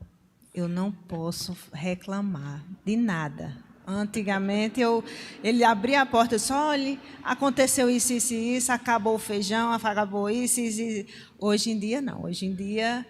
eu não posso reclamar de nada. Antigamente, ele abria a porta e disse, olha, aconteceu isso, isso e isso, acabou o feijão, acabou isso, isso, isso. Hoje em dia, não. Hoje em dia,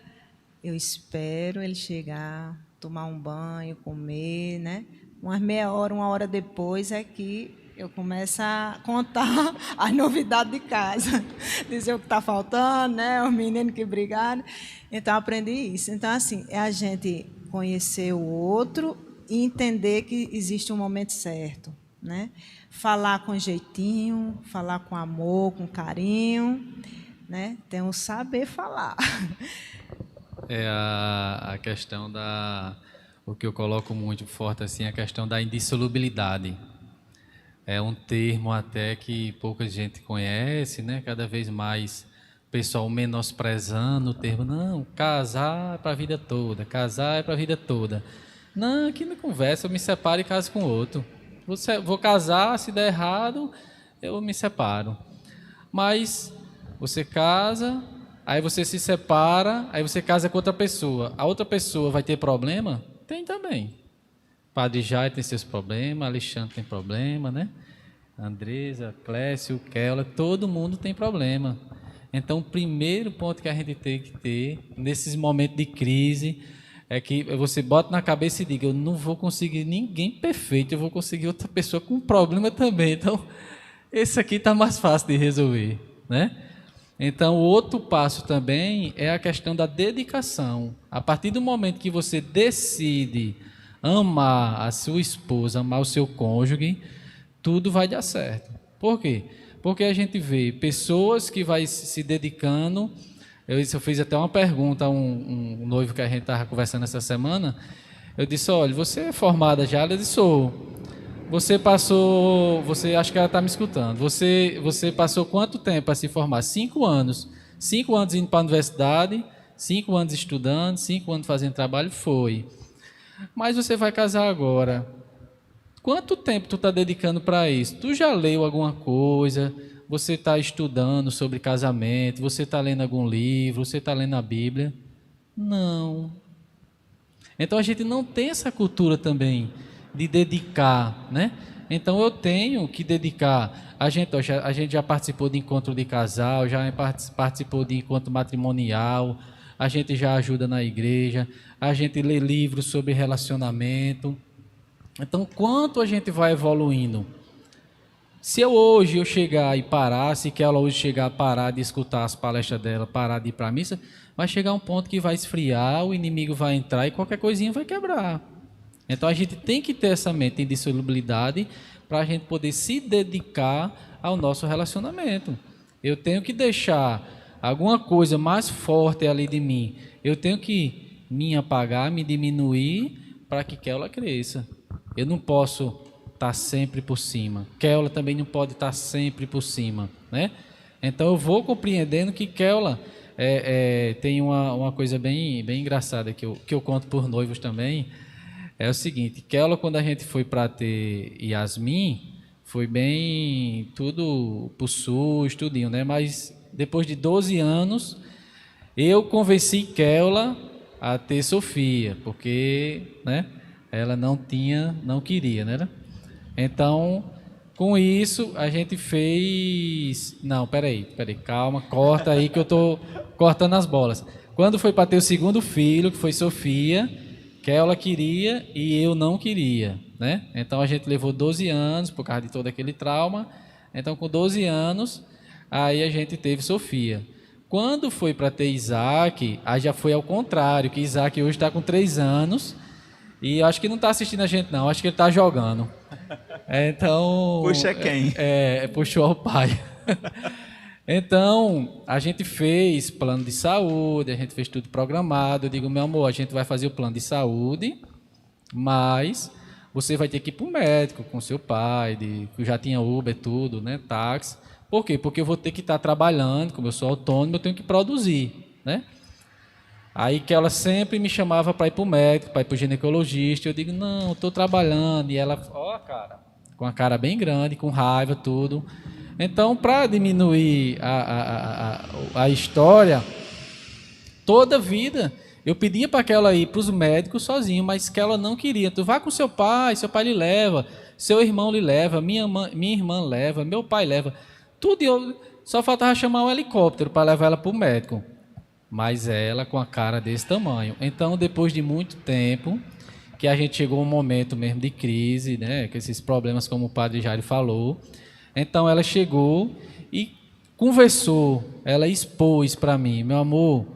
eu espero ele chegar, tomar um banho, comer, né? Umas meia hora, 1 hora depois é que eu começo a contar as novidades de casa, dizer o que está faltando, né? Os meninos que brigaram. Então, aprendi isso. Então, assim, é a gente conhecer o outro e entender que existe um momento certo, né? Falar com jeitinho, falar com amor, com carinho, né? Tem um saber falar. É a questão o que eu coloco muito forte assim, a questão da indissolubilidade. É um termo até que pouca gente conhece, né? Cada vez mais o pessoal menosprezando o termo, não, casar é para a vida toda, casar é para a vida toda. Não, aqui não conversa, eu me separo e caso com outro. Vou casar, se der errado, eu me separo. Mas você casa, aí você se separa, aí você casa com outra pessoa. A outra pessoa vai ter problema? Tem também. Padre Jair tem seus problemas, Alexandre tem problema, né? Andresa, Clécio, Keula, todo mundo tem problema. Então, o primeiro ponto que a gente tem que ter, nesses momentos de crise, é que você bota na cabeça e diga, eu não vou conseguir ninguém perfeito, eu vou conseguir outra pessoa com problema também. Então, esse aqui está mais fácil de resolver, né? Então, o outro passo também é a questão da dedicação. A partir do momento que você decide amar a sua esposa, amar o seu cônjuge, tudo vai dar certo. Por quê? Porque a gente vê pessoas que vai se dedicando. Eu fiz até uma pergunta a um noivo que a gente estava conversando essa semana. Eu disse, olha, você é formada já? Ela disse, sou. Você acho que ela está me escutando. Você passou quanto tempo para se formar? 5 anos. 5 anos indo para a universidade, 5 anos estudando, 5 anos fazendo trabalho, foi. Mas você vai casar agora. Quanto tempo tu está dedicando para isso? Tu já leu alguma coisa? Você está estudando sobre casamento? Você está lendo algum livro? Você está lendo a Bíblia? Não. Então a gente não tem essa cultura também de dedicar, né? Então eu tenho que dedicar. A gente já participou de encontro de casal, já participou de encontro matrimonial, a gente já ajuda na igreja, a gente lê livros sobre relacionamento. Então, quanto a gente vai evoluindo? Se eu chegar e parar, se ela hoje chegar a parar de escutar as palestras dela, parar de ir para a missa, vai chegar um ponto que vai esfriar, o inimigo vai entrar e qualquer coisinha vai quebrar. Então, a gente tem que ter essa mente de indissolubilidade para a gente poder se dedicar ao nosso relacionamento. Eu tenho que deixar alguma coisa mais forte ali de mim. Eu tenho que me apagar, me diminuir para que ela cresça. Eu não posso estar sempre por cima. Keula também não pode estar sempre por cima, né? Então eu vou compreendendo que Keula tem uma coisa bem engraçada que eu conto por noivos também. É o seguinte, Keula, quando a gente foi para ter Yasmin, foi bem tudo pro SUS, tudinho, né? Mas depois de 12 anos, eu convenci Keula a ter Sofia, porque, né? Ela não queria, né? Então, com isso, a gente fez... Não, peraí, calma, corta aí que eu estou cortando as bolas. Quando foi para ter o segundo filho, que foi Sofia, que ela queria e eu não queria, né? Então, a gente levou 12 anos por causa de todo aquele trauma. Então, com 12 anos, aí a gente teve Sofia. Quando foi para ter Isaac, aí já foi ao contrário, que Isaac hoje está com 3 anos... E acho que não está assistindo a gente, não. Acho que ele está jogando. Então... Puxa quem? Puxou o pai. Então, a gente fez plano de saúde, a gente fez tudo programado. Eu digo, meu amor, a gente vai fazer o plano de saúde, mas você vai ter que ir para o médico com seu pai, que já tinha Uber, tudo, né? Táxi. Por quê? Porque eu vou ter que estar trabalhando, como eu sou autônomo, eu tenho que produzir, né? Aí que ela sempre me chamava para ir para o médico, para ir para o ginecologista. Eu digo, não, estou trabalhando. E ela, cara, com a cara bem grande, com raiva, tudo. Então, para diminuir a história, toda vida Eu pedia para que ela ir para os médicos sozinha, mas que ela não queria. Tu vai com seu pai lhe leva, seu irmão lhe leva, minha irmã leva, meu pai leva. Tudo, só faltava chamar um helicóptero para levar ela para o médico. Mas ela com a cara desse tamanho. Então, depois de muito tempo, que a gente chegou a um momento mesmo de crise, né, com esses problemas como o padre Jairo falou, então ela chegou e conversou, ela expôs para mim, meu amor,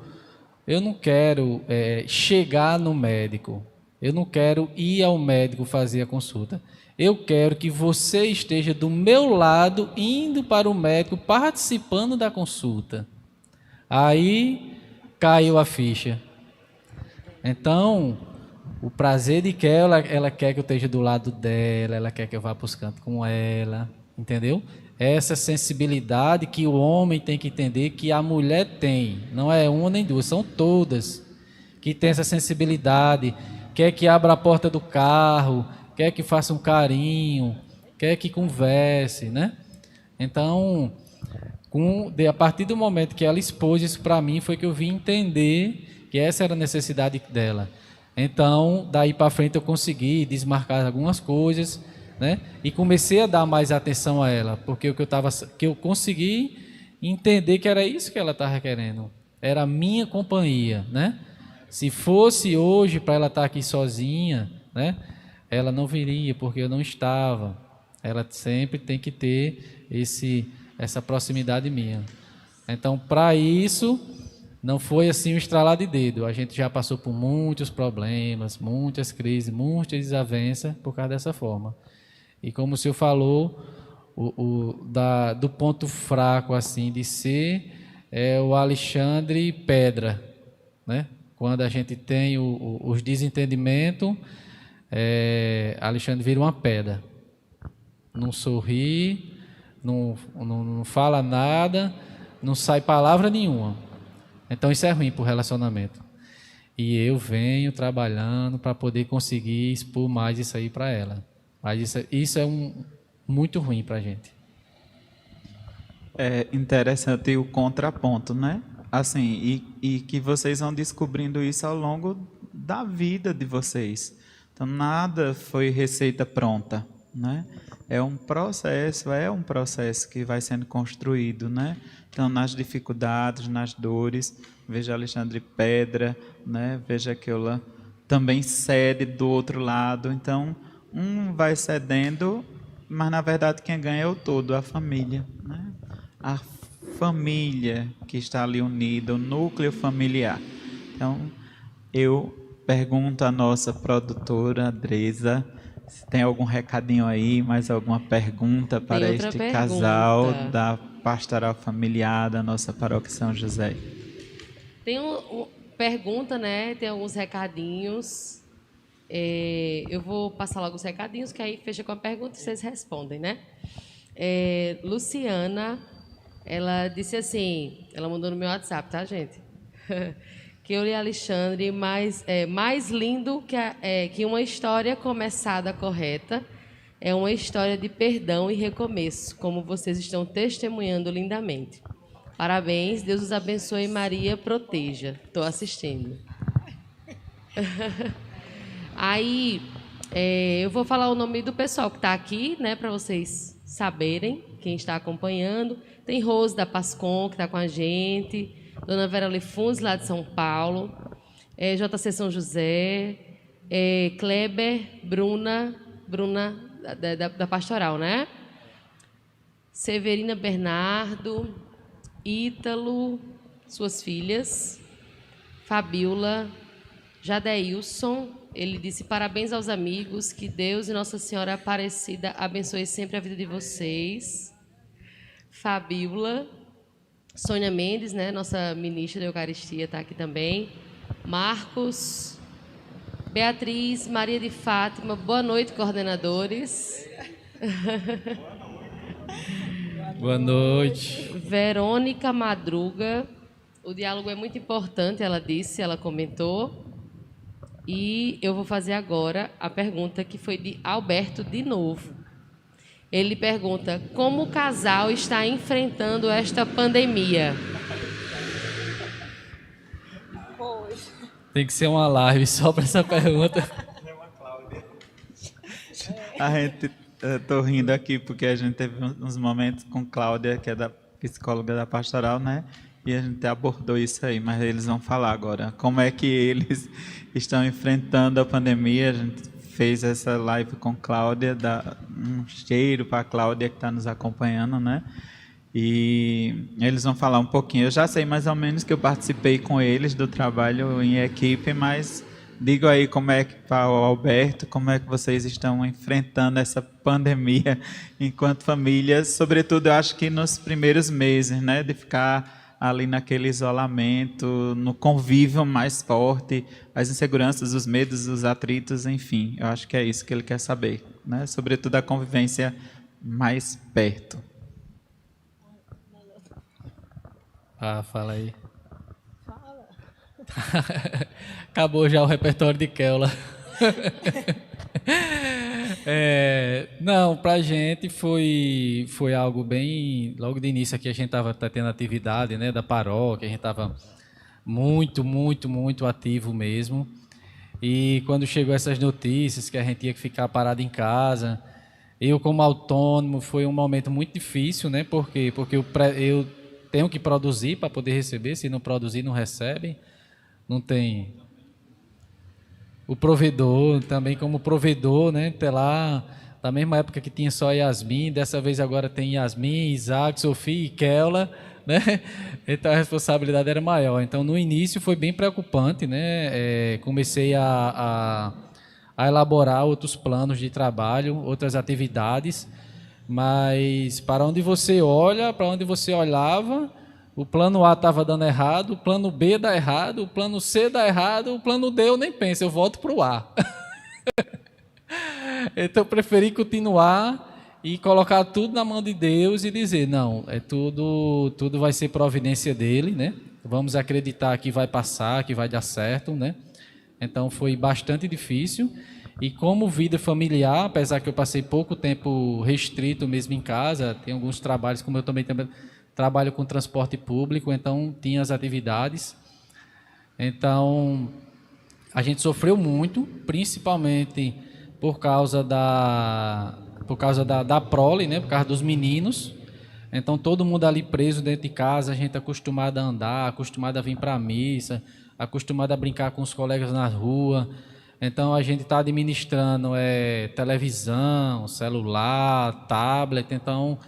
eu não quero chegar no médico, eu não quero ir ao médico fazer a consulta, eu quero que você esteja do meu lado, indo para o médico, participando da consulta. Aí caiu a ficha. Então, o prazer de que ela quer que eu esteja do lado dela, ela quer que eu vá para os cantos com ela, entendeu? Essa sensibilidade que o homem tem que entender que a mulher tem, não é uma nem duas, são todas que tem essa sensibilidade, quer que abra a porta do carro, quer que faça um carinho, quer que converse, né? Então, a partir do momento que ela expôs isso para mim, foi que eu vim entender que essa era a necessidade dela. Então, daí para frente eu consegui desmarcar algumas coisas, né? E comecei a dar mais atenção a ela, porque que eu consegui entender que era isso que ela estava querendo, era a minha companhia, né? Se fosse hoje para ela estar aqui sozinha, né? Ela não viria, porque eu não estava. Ela sempre tem que ter essa proximidade minha. Então, para isso, não foi assim um estralar de dedo. A gente já passou por muitos problemas, muitas crises, muitas desavenças por causa dessa forma. E como o senhor falou, do ponto fraco assim de ser o Alexandre pedra, né? Quando a gente tem os desentendimentos, Alexandre vira uma pedra. Não sorri, não fala nada, não sai palavra nenhuma. Então isso é ruim para o relacionamento. E eu venho trabalhando para poder conseguir expor mais isso aí para ela. Mas isso é muito ruim para a gente. É interessante o contraponto, né? Assim, e que vocês vão descobrindo isso ao longo da vida de vocês. Então, nada foi receita pronta, né? É um processo que vai sendo construído, né? Então, nas dificuldades, nas dores, veja Alexandre pedra, né? Veja que ela também cede do outro lado. Então, um vai cedendo, mas na verdade quem ganha é o todo, a família, né? A família que está ali unida, o núcleo familiar. Então, eu pergunto à nossa produtora, Andresa, se tem algum recadinho aí, mais alguma pergunta para este casal da Pastoral Familiar da nossa Paróquia São José. Tem uma pergunta, né? Tem alguns recadinhos. Eu vou passar logo os recadinhos, que aí fecha com a pergunta e vocês respondem, né? Luciana, ela disse assim, ela mandou no meu WhatsApp, tá, gente? Que eu e Alexandre, mais lindo que uma história começada correta, é uma história de perdão e recomeço, como vocês estão testemunhando lindamente. Parabéns, Deus os abençoe e Maria proteja. Estou assistindo. Aí, eu vou falar o nome do pessoal que está aqui, né, para vocês saberem quem está acompanhando. Tem Rose da Pascom, que está com a gente, Dona Vera Lefundes, lá de São Paulo, JC São José, Kleber, Bruna da Pastoral, né? Severina Bernardo, Ítalo, suas filhas, Fabiola, Jadeilson. Ele disse: parabéns aos amigos, que Deus e Nossa Senhora Aparecida abençoe sempre a vida de vocês. Fabiola, Sônia Mendes, né, nossa ministra da Eucaristia, está aqui também. Marcos, Beatriz, Maria de Fátima, boa noite, coordenadores. Boa noite. Verônica Madruga, o diálogo é muito importante, ela disse, ela comentou. E eu vou fazer agora a pergunta que foi de Alberto de novo. Ele pergunta: como o casal está enfrentando esta pandemia? Tem que ser uma live só para essa pergunta. A gente, tô rindo aqui porque a gente teve uns momentos com Cláudia, que é da psicóloga da pastoral, né? E a gente abordou isso aí, mas eles vão falar agora. Como é que eles estão enfrentando a pandemia? A gente fez essa live com Cláudia, dá um cheiro para a Cláudia que está nos acompanhando, né? E eles vão falar um pouquinho. Eu já sei mais ou menos que eu participei com eles do trabalho em equipe, mas digo aí como é que para o Alberto, como é que vocês estão enfrentando essa pandemia enquanto famílias, sobretudo eu acho que nos primeiros meses, né, de ficar ali naquele isolamento, no convívio mais forte, as inseguranças, os medos, os atritos, enfim, eu acho que é isso que ele quer saber, né, sobretudo a convivência mais perto. Fala aí. Fala. Acabou já o repertório de Keula. Não, pra gente foi algo bem... Logo de início aqui a gente estava tendo atividade, né, da paróquia, a gente estava muito ativo mesmo. E quando chegou essas notícias que a gente ia ficar parado em casa, eu como autônomo, foi um momento muito difícil, né, porque eu tenho que produzir para poder receber, se não produzir não recebe, não tem... O provedor, também como provedor, né? Até lá, da mesma época que tinha só Yasmin, dessa vez agora tem Yasmin, Isaac, Sofia e Keula, né? Então a responsabilidade era maior. Então no início foi bem preocupante, né? Comecei a elaborar outros planos de trabalho, outras atividades, mas para onde você olha, para onde você olhava, o plano A estava dando errado, o plano B dá errado, o plano C dá errado, o plano D eu nem penso, eu volto para o A. Então eu preferi continuar e colocar tudo na mão de Deus e dizer, não, tudo vai ser providência dele, né? Vamos acreditar que vai passar, que vai dar certo, né? Então foi bastante difícil. E como vida familiar, apesar que eu passei pouco tempo restrito mesmo em casa, tem alguns trabalhos, como eu também trabalho com transporte público, então tinha as atividades. Então, a gente sofreu muito, principalmente por causa da prole, né? Por causa dos meninos. Então, todo mundo ali preso dentro de casa, a gente acostumado a andar, acostumado a vir para a missa, acostumado a brincar com os colegas na rua. Então, a gente está administrando televisão, celular, tablet. Então,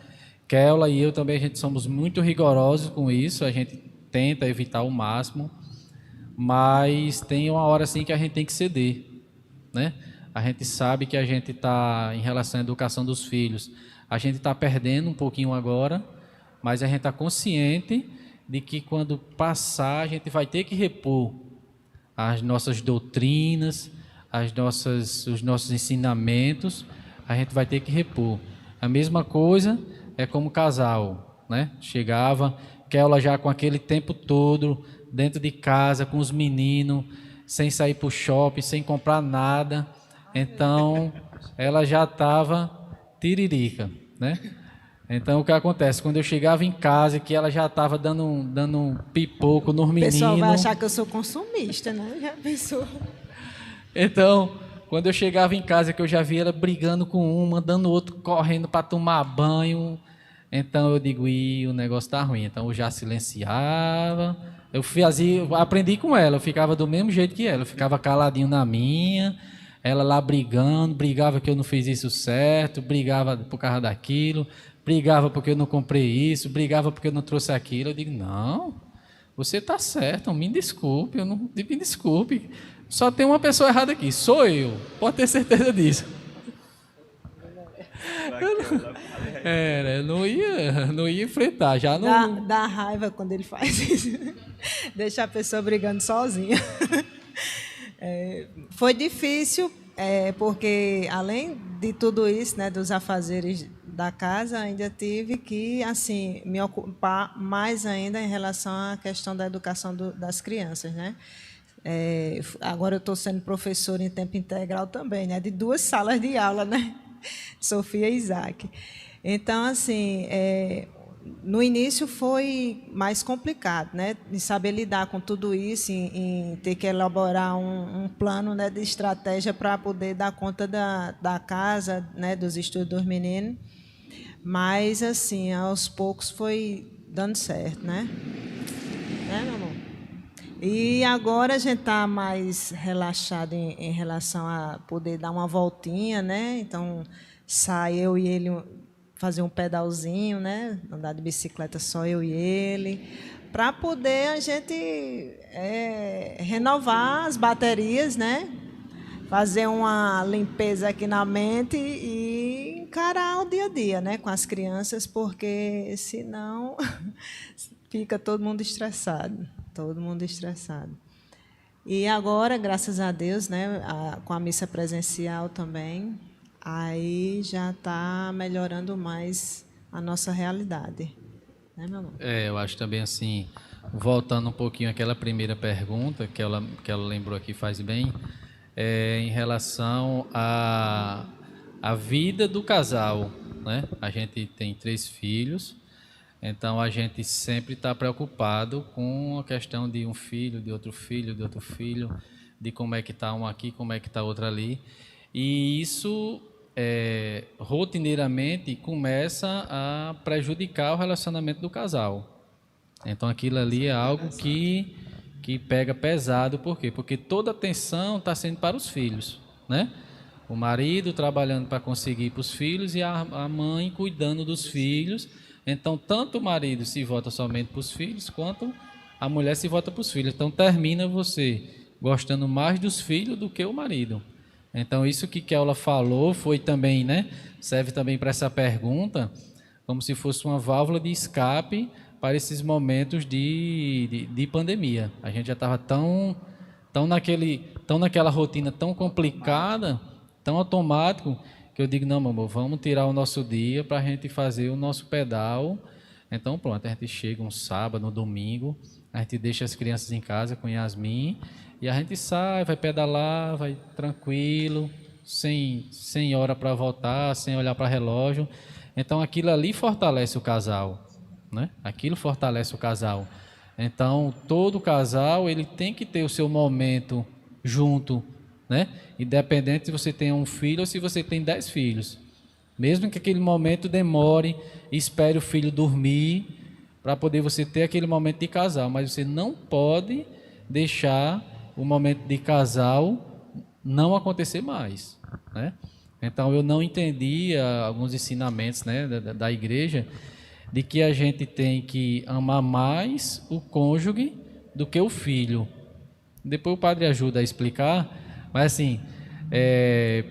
Keula e eu também, a gente somos muito rigorosos com isso, a gente tenta evitar o máximo, mas tem uma hora assim que a gente tem que ceder, né? A gente sabe que a gente está, em relação à educação dos filhos, a gente está perdendo um pouquinho agora, mas a gente está consciente de que quando passar, a gente vai ter que repor as nossas doutrinas, os nossos ensinamentos, a gente vai ter que repor. A mesma coisa é como casal, né? Chegava, Keula já com aquele tempo todo, dentro de casa, com os meninos, sem sair para o shopping, sem comprar nada. Então, ela já estava tiririca, né? Então, o que acontece? Quando eu chegava em casa, que ela já estava dando um pipoco nos meninos... O pessoal vai achar que eu sou consumista, né? Já pensou? Então, quando eu chegava em casa, que eu já via ela brigando com um, mandando o outro correndo para tomar banho... Então eu digo, o negócio está ruim. Então eu já silenciava, aprendi com ela, eu ficava do mesmo jeito que ela, eu ficava caladinho na minha, ela lá brigava que eu não fiz isso certo, brigava por causa daquilo, brigava porque eu não comprei isso, brigava porque eu não trouxe aquilo. Eu digo, não, você está certo, me desculpe, me desculpe, só tem uma pessoa errada aqui, sou eu, pode ter certeza disso. Eu não ia enfrentar, já não... Dá raiva quando ele faz isso, deixa a pessoa brigando sozinha. Foi difícil, porque além de tudo isso, né, dos afazeres da casa, ainda tive que assim me ocupar mais ainda em relação à questão da educação das crianças, né? Agora eu estou sendo professora em tempo integral também, né, de 2 salas de aula, né? Sofia e Isaac. Então, assim, no início foi mais complicado, né, de saber lidar com tudo isso, em ter que elaborar um plano, né, de estratégia para poder dar conta da casa, né, dos estudos dos meninos. Mas, assim, aos poucos foi dando certo, né? Né, meu amor? E agora a gente está mais relaxado em relação a poder dar uma voltinha, né? Então, sai eu e ele fazer um pedalzinho, né? Andar de bicicleta só eu e ele, para poder a gente renovar as baterias, né? Fazer uma limpeza aqui na mente e encarar o dia a dia, né? Com as crianças, porque senão fica todo mundo estressado. Todo mundo estressado. E agora, graças a Deus, né, com a missa presencial também, aí já está melhorando mais a nossa realidade. Né, meu amor? Eu acho também assim, voltando um pouquinho àquela primeira pergunta que ela lembrou aqui faz bem, em relação à vida do casal, né? A gente tem 3 filhos. Então, a gente sempre está preocupado com a questão de um filho, de outro filho, de como é que está um aqui, como é que está outro ali. E isso, rotineiramente, começa a prejudicar o relacionamento do casal. Então, aquilo ali é algo que pega pesado. Por quê? Porque toda a atenção está sendo para os filhos, né? O marido trabalhando para conseguir para os filhos e a mãe cuidando dos filhos. Então, tanto o marido se volta somente para os filhos, quanto a mulher se volta para os filhos. Então, termina você gostando mais dos filhos do que o marido. Então, isso que Keula falou foi também, né? Serve também para essa pergunta, como se fosse uma válvula de escape para esses momentos de pandemia. A gente já estava tão naquela rotina tão complicada, tão automático, que eu digo, não, meu amor, vamos tirar o nosso dia para a gente fazer o nosso pedal. Então, pronto, a gente chega um sábado, um domingo, a gente deixa as crianças em casa com Yasmin, e a gente sai, vai pedalar, vai tranquilo, sem hora para voltar, sem olhar para relógio. Então, aquilo ali fortalece o casal, né? Aquilo fortalece o casal. Então, todo casal, ele tem que ter o seu momento junto, né? Independente se você tem um filho ou se você tem 10 filhos. Mesmo que aquele momento demore, espere o filho dormir para poder você ter aquele momento de casal, mas você não pode deixar o momento de casal não acontecer mais, né? Então eu não entendi alguns ensinamentos, né, da igreja, de que a gente tem que amar mais o cônjuge do que o filho. Depois o padre ajuda a explicar. Mas assim,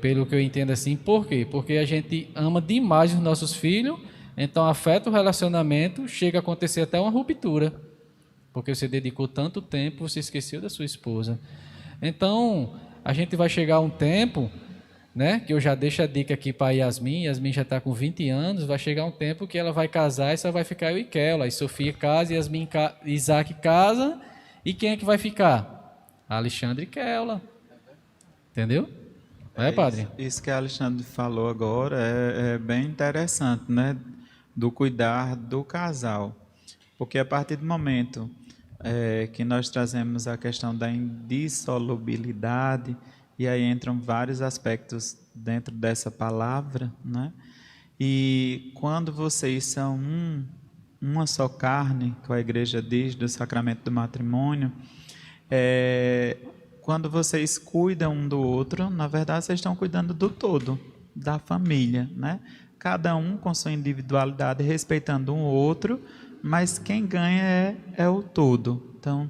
pelo que eu entendo assim, por quê? Porque a gente ama demais os nossos filhos, então afeta o relacionamento, chega a acontecer até uma ruptura, porque você dedicou tanto tempo, você esqueceu da sua esposa. Então, a gente vai chegar a um tempo, né, que eu já deixo a dica aqui para Yasmin já está com 20 anos, vai chegar um tempo que ela vai casar e só vai ficar eu e Keula, aí Sofia casa, Isaac casa, e quem é que vai ficar? Alexandre e Keula. Entendeu? Padre? Isso que a Alexandre falou agora é bem interessante, né? Do cuidar do casal. Porque a partir do momento que nós trazemos a questão da indissolubilidade, e aí entram vários aspectos dentro dessa palavra, né? E quando vocês são uma só carne, que a igreja diz do sacramento do matrimônio, quando vocês cuidam um do outro, na verdade, vocês estão cuidando do todo, da família, né? Cada um com sua individualidade, respeitando um outro, mas quem ganha é o todo. Então,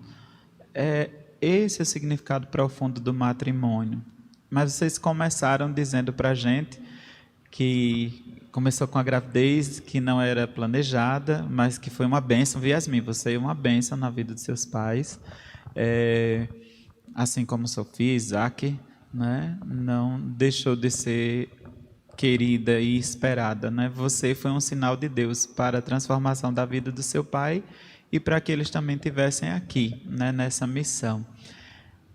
esse é o significado profundo do matrimônio. Mas vocês começaram dizendo para a gente que começou com a gravidez que não era planejada, mas que foi uma bênção. Yasmin, você é uma bênção na vida dos seus pais. Assim como Sofia, Isaac, né, não deixou de ser querida e esperada, né? Você foi um sinal de Deus para a transformação da vida do seu pai e para que eles também estivessem aqui, né, nessa missão.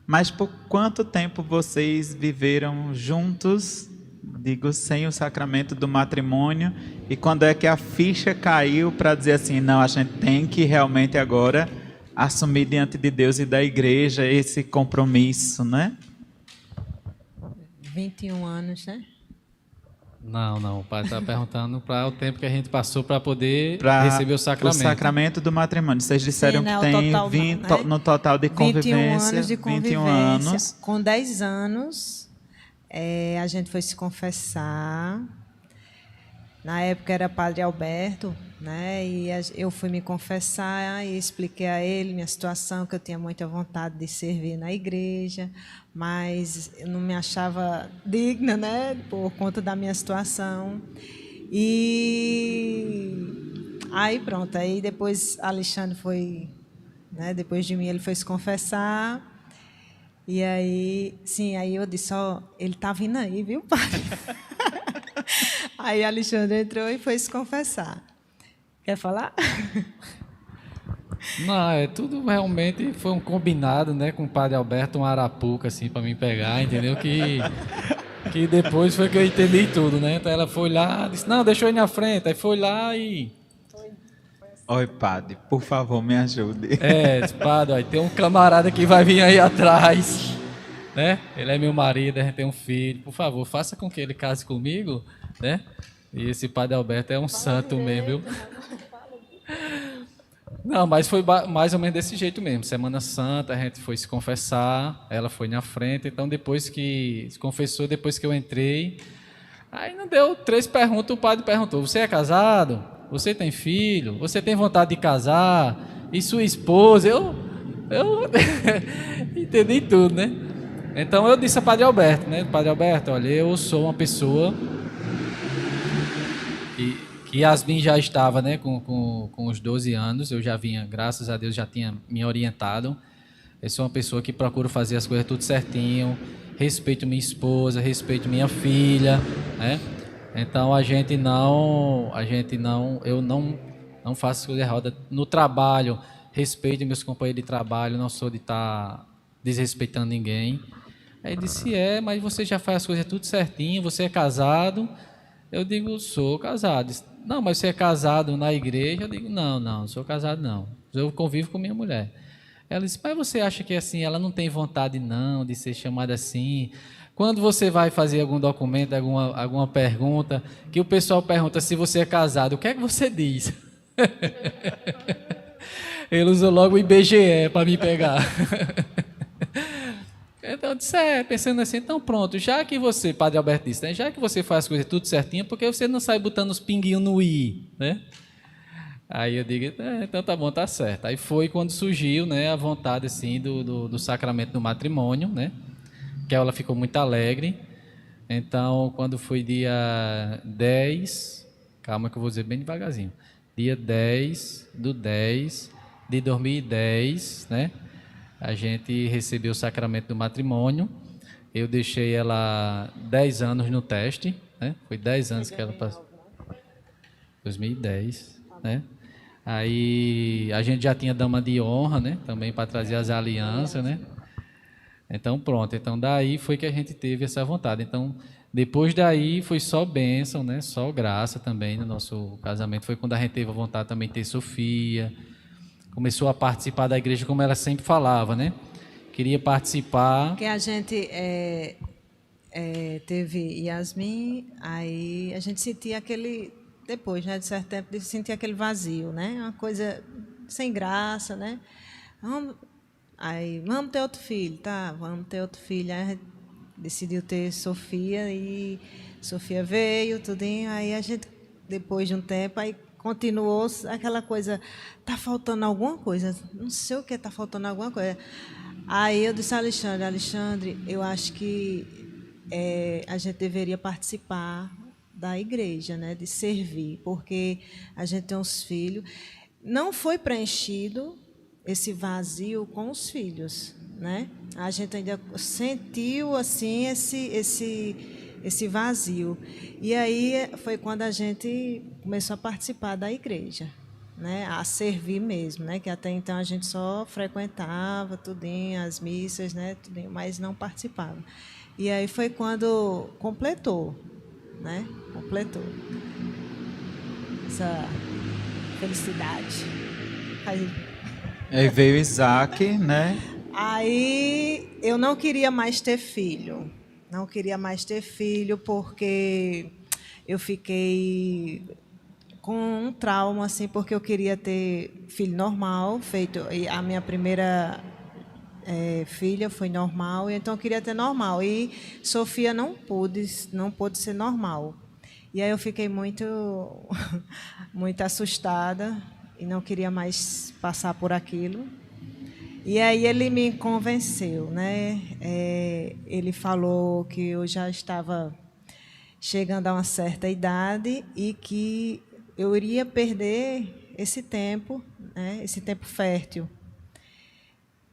Mas por quanto tempo vocês viveram juntos Digo, sem o sacramento do matrimônio. E quando é que a ficha caiu para dizer assim, não, a gente tem que realmente agora assumir diante de Deus e da igreja esse compromisso, né? 21 anos, né? Não, o padre está perguntando para o tempo que a gente passou para poder Para receber o sacramento. O sacramento do matrimônio. Vocês disseram Sim, né, que tem total, 20, né? no total de 21 convivência. anos de 21 convivência. anos. Com 10 anos, a gente foi se confessar. Na época era Padre Alberto, né? E eu fui me confessar e expliquei a ele minha situação, que eu tinha muita vontade de servir na igreja, mas eu não me achava digna, né? Por conta da minha situação. E aí pronto, aí depois Alexandre foi, né? Depois de mim ele foi se confessar. E aí, sim, aí eu disse, ó, ele tá vindo aí, viu, pai? Aí Alexandre entrou e foi se confessar. Quer falar? Não, tudo realmente foi um combinado, né, com o padre Alberto, um arapuca, assim, para me pegar, entendeu? Que depois foi que eu entendi tudo, né? Então ela foi lá, disse, não, deixa eu ir na frente. Aí foi lá e... Oi, padre, por favor, me ajude. disse, padre, ó, tem um camarada que vai vir aí atrás, né? Ele é meu marido, a gente tem um filho. Por favor, faça com que ele case comigo, né? E esse padre Alberto é um santo mesmo, viu? Não, mas foi mais ou menos desse jeito mesmo. Semana Santa, a gente foi se confessar, ela foi na frente, então depois que se confessou, depois que eu entrei, aí não deu 3 perguntas, o padre perguntou, você é casado? Você tem filho? Você tem vontade de casar? E sua esposa? Eu entendi tudo, né? Então eu disse a Padre Alberto, né? Padre Alberto, olha, eu sou uma pessoa que Yasmin já estava, né, com os 12 anos, eu já vinha, graças a Deus, já tinha me orientado. Eu sou uma pessoa que procuro fazer as coisas tudo certinho, respeito minha esposa, respeito minha filha, né? Então eu não faço coisa errada. No trabalho, respeito meus companheiros de trabalho, não sou de estar desrespeitando ninguém. Aí ele disse, mas você já faz as coisas tudo certinho, você é casado? Eu digo, sou casado. Disse, não, mas você é casado na igreja? Eu digo, não sou casado não. Eu convivo com minha mulher. Ela disse, mas você acha que assim, ela não tem vontade não de ser chamada assim? Quando você vai fazer algum documento, alguma pergunta, que o pessoal pergunta se você é casado, o que é que você diz? Ele usou logo o IBGE para me pegar. Então eu disse, pensando assim, então pronto, já que você, Padre Alberto disse, né, já que você faz as coisas tudo certinho, por que você não sai botando os pinguinhos no i, né? Aí eu digo, então tá bom, tá certo. Aí foi quando surgiu, né, a vontade assim do sacramento do matrimônio, né? Que ela ficou muito alegre. Então, quando foi dia 10, calma que eu vou dizer bem devagarzinho, dia 10/10 de 2010, né? A gente recebeu o sacramento do matrimônio. Eu deixei ela 10 anos no teste, né? Foi 10 anos que ela passou. 2010, né? Aí a gente já tinha dama de honra, né? Também para trazer as alianças, né? Então pronto, então daí foi que a gente teve essa vontade. Então depois daí foi só bênção, né? Só graça também no nosso casamento. Foi quando a gente teve a vontade também de ter Sofia. Começou a participar da igreja como ela sempre falava, né? Queria participar. Porque a gente teve Yasmin, aí a gente sentia aquele, depois, né, de certo tempo, de sentir aquele vazio, né? Uma coisa sem graça, né? Vamos ter outro filho, tá? Vamos ter outro filho. Aí a gente decidiu ter Sofia e Sofia veio, tudinho. Aí a gente, depois de um tempo, aí continuou aquela coisa, tá faltando alguma coisa, não sei o que, tá faltando alguma coisa. Aí eu disse a Alexandre, eu acho que a gente deveria participar da igreja, né, de servir, porque a gente tem uns filhos. Não foi preenchido esse vazio com os filhos, né? A gente ainda sentiu assim esse vazio. E aí foi quando a gente começou a participar da igreja, né? A servir mesmo, né? Que até então a gente só frequentava tudinho, as missas, né? Tudinho, mas não participava. E aí foi quando completou, né? Completou essa felicidade. Aí veio Isaac, né? Aí eu não queria mais ter filho. Não queria mais ter filho porque eu fiquei com um trauma, assim, porque eu queria ter filho normal, feito. E a minha primeira filha foi normal, então eu queria ter normal. E Sofia não pôde ser normal. E aí eu fiquei muito, muito assustada e não queria mais passar por aquilo. E aí ele me convenceu, né? Ele falou que eu já estava chegando a uma certa idade e que eu iria perder esse tempo, né? Esse tempo fértil,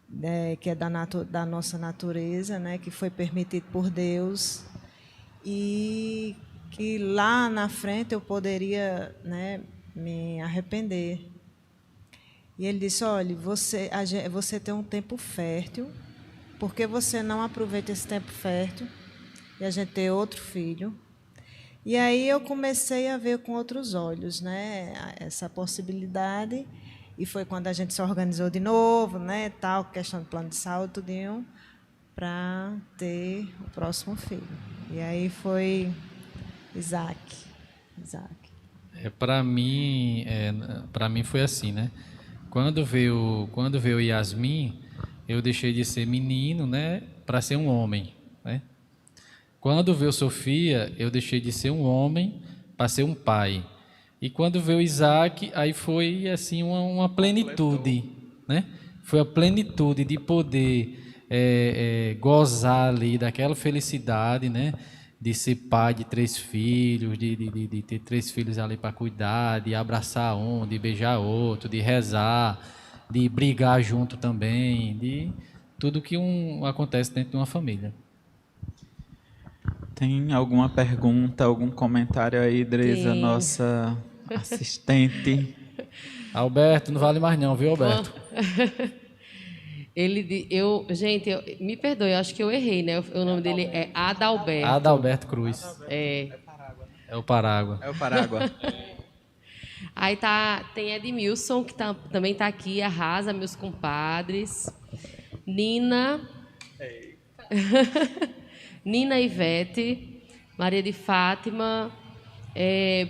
né? Que é da nossa natureza, né? Que foi permitido por Deus, e que lá na frente eu poderia, né, me arrepender. E ele disse: olha, você tem um tempo fértil, por que você não aproveita esse tempo fértil e a gente ter outro filho? E aí eu comecei a ver com outros olhos, né, essa possibilidade, e foi quando a gente se organizou de novo, né, tal, questão de plano de saúde, tudinho, para ter o próximo filho. E aí foi Isaac. Para mim foi assim, né? Quando veio Yasmin, eu deixei de ser menino, né, para ser um homem, né? Quando veio Sofia, eu deixei de ser um homem para ser um pai. E quando veio Isaac, aí foi assim uma plenitude, né? Foi a plenitude de poder gozar ali daquela felicidade, né? De ser pai de 3 filhos, de ter 3 filhos ali para cuidar, de abraçar um, de beijar outro, de rezar, de brigar junto também, de tudo que acontece dentro de uma família. Tem alguma pergunta, algum comentário aí, Dresa, Tem. nossa assistente? Alberto, não vale mais não, viu, Alberto? Gente, me perdoe, eu acho que eu errei, né? O nome dele é Adalberto. Adalberto Cruz. É. É o Parágua. É o Parágua. Aí tem Edmilson, que também está aqui, arrasa, meus compadres. Nina. Nina Ivete, Maria de Fátima.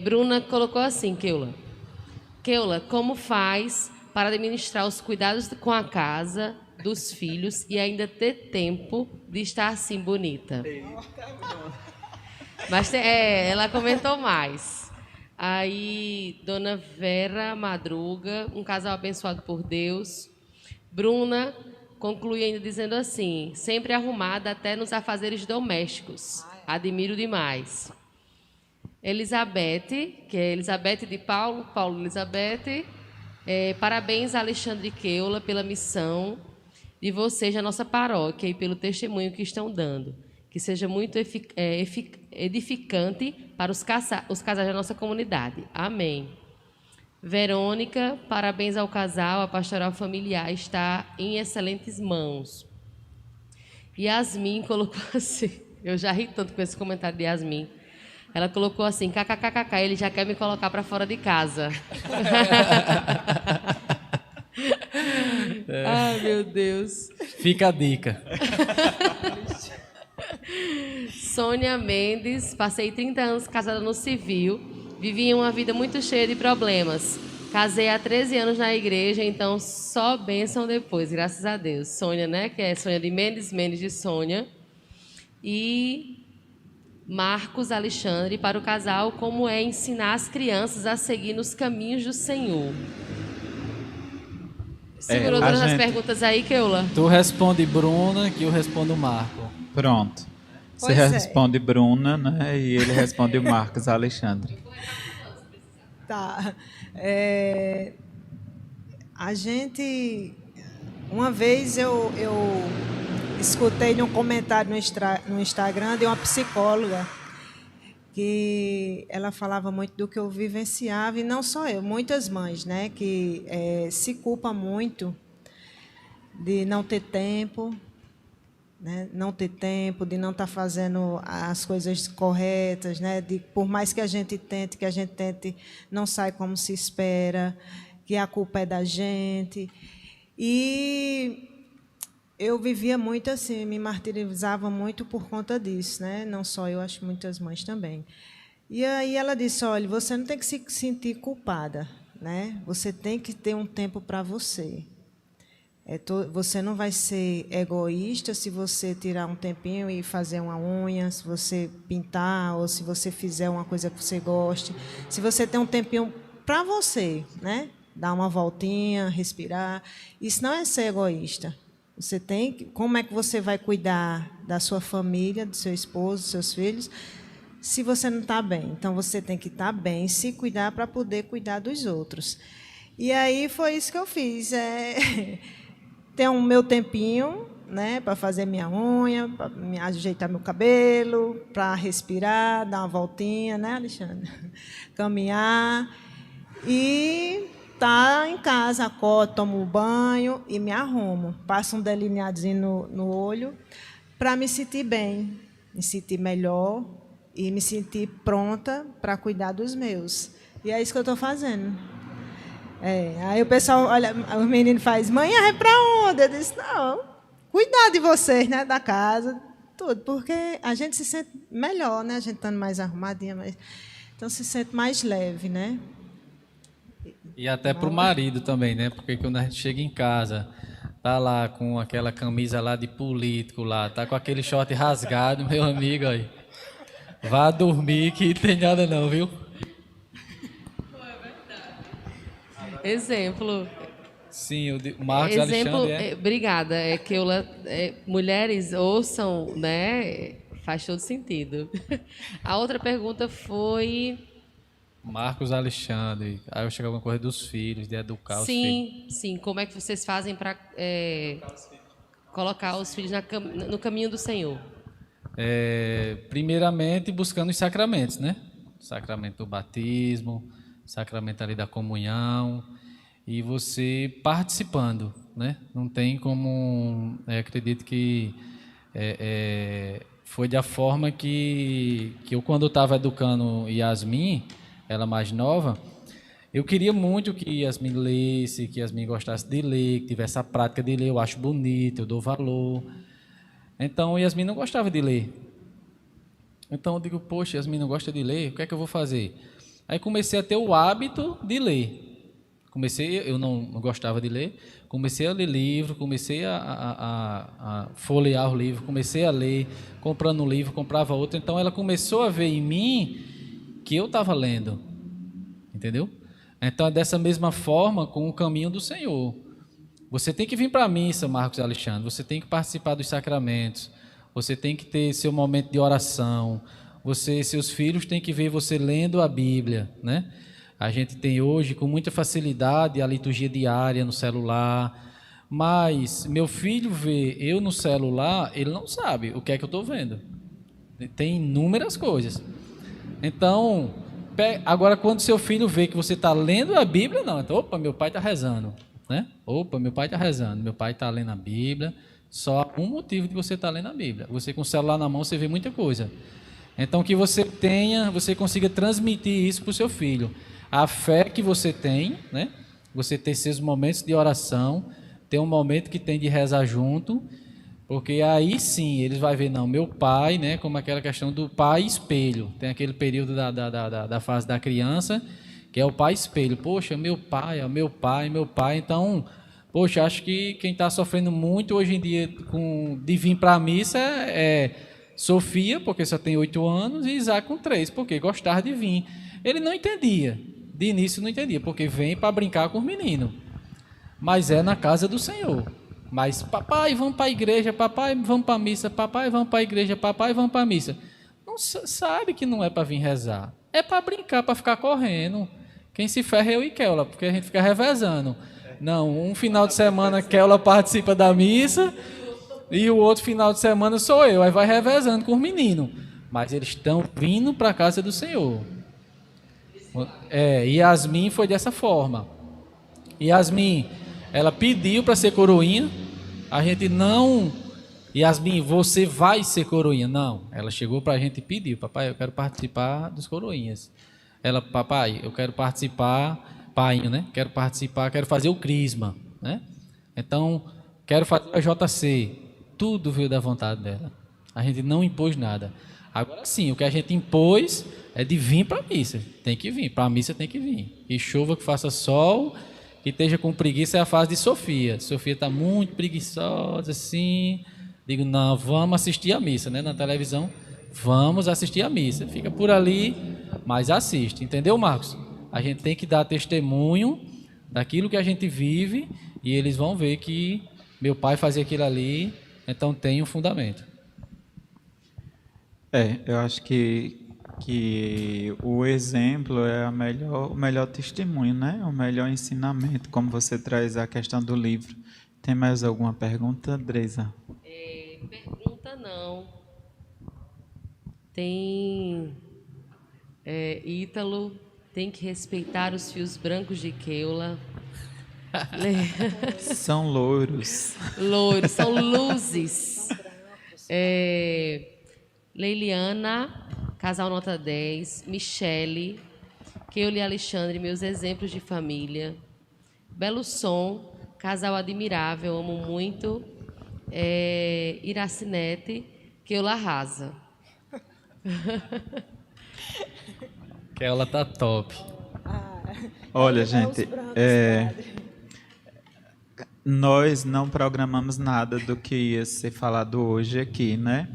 Bruna colocou assim, Keula, como faz para administrar os cuidados com a casa, dos filhos e ainda ter tempo de estar assim bonita? Mas ela comentou mais. Aí, Dona Vera Madruga, um casal abençoado por Deus. Bruna conclui ainda dizendo assim: sempre arrumada até nos afazeres domésticos. Admiro demais. Elizabeth, que é Elizabeth de Paulo Elizabeth. Parabéns a Alexandre e Keula pela missão de vocês na nossa paróquia e pelo testemunho que estão dando. Que seja muito edificante para os casais da nossa comunidade. Amém. Verônica, parabéns ao casal, a pastoral familiar está em excelentes mãos. Yasmin colocou assim, eu já ri tanto com esse comentário de Yasmin. Ela colocou assim, kkkk, ele já quer me colocar para fora de casa. Ai, meu Deus. Fica a dica. Sônia Mendes, passei 30 anos casada no civil, vivi uma vida muito cheia de problemas. Casei há 13 anos na igreja, então só bênção depois, graças a Deus. Sônia, né, que é Sônia de Mendes de Sônia. E Marcos Alexandre, para o casal, como é ensinar as crianças a seguir nos caminhos do Senhor. Segurou todas as perguntas aí, Keula? Tu responde Bruna, que eu respondo Marco. Pronto. Você Pois é. responde Bruna, né? E ele responde o Marcos Alexandre. Tá. A gente... Uma vez eu escutei num comentário no Instagram de uma psicóloga que ela falava muito do que eu vivenciava, e não só eu, muitas mães, né, que se culpam muito de não ter tempo, né? Não ter tempo, de não estar fazendo as coisas corretas, né? Por mais que a gente tente, não sai como se espera, que a culpa é da gente. E eu vivia muito assim, me martirizava muito por conta disso, né? Não só eu, acho que muitas mães também. E aí ela disse, olha, você não tem que se sentir culpada, né? Você tem que ter um tempo para você. Você não vai ser egoísta se você tirar um tempinho e fazer uma unha, se você pintar, ou se você fizer uma coisa que você goste. Se você tem um tempinho para você, né? Dar uma voltinha, respirar. Isso não é ser egoísta. Você tem que, como é que você vai cuidar da sua família, do seu esposo, dos seus filhos, se você não está bem? Então, você tem que estar bem, se cuidar para poder cuidar dos outros. E aí foi isso que eu fiz. Ter um meu tempinho, né, para fazer minha unha, para ajeitar meu cabelo, para respirar, dar uma voltinha, né, Alexandre? Caminhar. E tá em casa, acordo, tomo banho e me arrumo. Passo um delineadinho no olho para me sentir bem, me sentir melhor e me sentir pronta para cuidar dos meus. E é isso que eu estou fazendo. Aí o pessoal, olha, os meninos fazem, mãe, vai para onde? Eu disse, não, cuidar de vocês, né, da casa, tudo, porque a gente se sente melhor, né, a gente estando mais arrumadinha, então se sente mais leve, né? E até para o marido também, né? Porque quando a gente chega em casa, tá lá com aquela camisa lá de político lá, tá com aquele short rasgado, meu amigo aí, vá dormir que tem nada não, viu? Exemplo. Sim, o Marcos Exemplo, Alexandre obrigada. Mulheres ouçam, né? Faz todo sentido. A outra pergunta foi... Marcos Alexandre. Aí eu chego alguma coisa dos filhos, de educar os filhos. Sim. Como é que vocês fazem para colocar os filhos no caminho do Senhor? Primeiramente, buscando os sacramentos, né? Sacramento do batismo, sacramento ali da comunhão, e você participando, né? Não tem como... acredito que foi da forma que eu, quando eu estava educando Yasmin, ela mais nova, eu queria muito que Yasmin lesse, que Yasmin gostasse de ler, que tivesse a prática de ler. Eu acho bonito, eu dou valor. Então, Yasmin não gostava de ler. Então, eu digo, poxa, Yasmin não gosta de ler, o que é que eu vou fazer? Aí comecei a ter o hábito de ler. Eu não gostava de ler, comecei a ler livro, comecei a folhear o livro, comecei a ler, comprando um livro, comprava outro. Então, ela começou a ver em mim que eu estava lendo, entendeu? Então, é dessa mesma forma com o caminho do Senhor. Você tem que vir para a missa, Marcos Alexandre, você tem que participar dos sacramentos, você tem que ter seu momento de oração, seus filhos têm que ver você lendo a Bíblia, né? A gente tem hoje, com muita facilidade, a liturgia diária no celular, mas meu filho vê eu no celular, ele não sabe o que é que eu estou vendo. Tem inúmeras coisas. Então, agora quando seu filho vê que você está lendo a Bíblia, não, então, opa, meu pai está rezando, né? Opa, meu pai está rezando, meu pai está lendo a Bíblia. Só há um motivo de você estar lendo a Bíblia. Você com o celular na mão, você vê muita coisa. Então, que você consiga transmitir isso para o seu filho. A fé que você tem, né? Você ter seus momentos de oração, ter um momento que tem de rezar junto, porque aí sim eles vão ver, não, meu pai, né? Como aquela questão do pai espelho. Tem aquele período da fase da criança, que é o pai espelho. Poxa, meu pai. Então, poxa, acho que quem está sofrendo muito hoje em dia de vir para a missa é Sofia, porque só tem 8 anos, e Isaac com 3, porque gostava de vir. Ele não entendia, de início não entendia, porque vem para brincar com os meninos. Mas é na casa do Senhor. Mas, papai, vamos para a igreja, papai, vamos para a missa, papai, vamos para a igreja, papai, vamos para a missa. Não sabe que não é para vir rezar. É para brincar, para ficar correndo. Quem se ferra é eu e Keula, porque a gente fica revezando. Não, um final de semana Keula participa da missa e o outro final de semana sou eu. Aí vai revezando com os meninos. Mas eles estão vindo para a casa do Senhor. Yasmin foi dessa forma. Yasmin, ela pediu para ser coroinha. A gente não Yasmin, você vai ser coroinha? Não, ela chegou para a gente e pediu, papai, eu quero participar dos coroinhas. Ela, papai, eu quero participar, pai, né? Quero participar, quero fazer o crisma, né? Então, quero fazer a JC. Tudo veio da vontade dela. A gente não impôs nada. Agora sim, o que a gente impôs é de vir para a missa. Tem que vir, para a missa tem que vir. E chova, que faça sol, que esteja com preguiça, é a fase de Sofia. Sofia está muito preguiçosa, assim. Digo, não, vamos assistir a missa, né? Na televisão, vamos assistir a missa. Fica por ali, mas assiste. Entendeu, Marcos? A gente tem que dar testemunho daquilo que a gente vive e eles vão ver que meu pai fazia aquilo ali, então tem um fundamento. Eu acho que o exemplo é o melhor testemunho, né? O melhor ensinamento, como você traz a questão do livro. Tem mais alguma pergunta, Dresa? Pergunta não. Tem Ítalo, tem que respeitar os fios brancos de Keula. São louros. Louros, são luzes. Leiliana, casal nota 10. Michele, Keula e Alexandre, meus exemplos de família. Belo Som, casal admirável, amo muito. Iracinete, Keula arrasa. Keula tá top. Olha, gente, nós não programamos nada do que ia ser falado hoje aqui, né?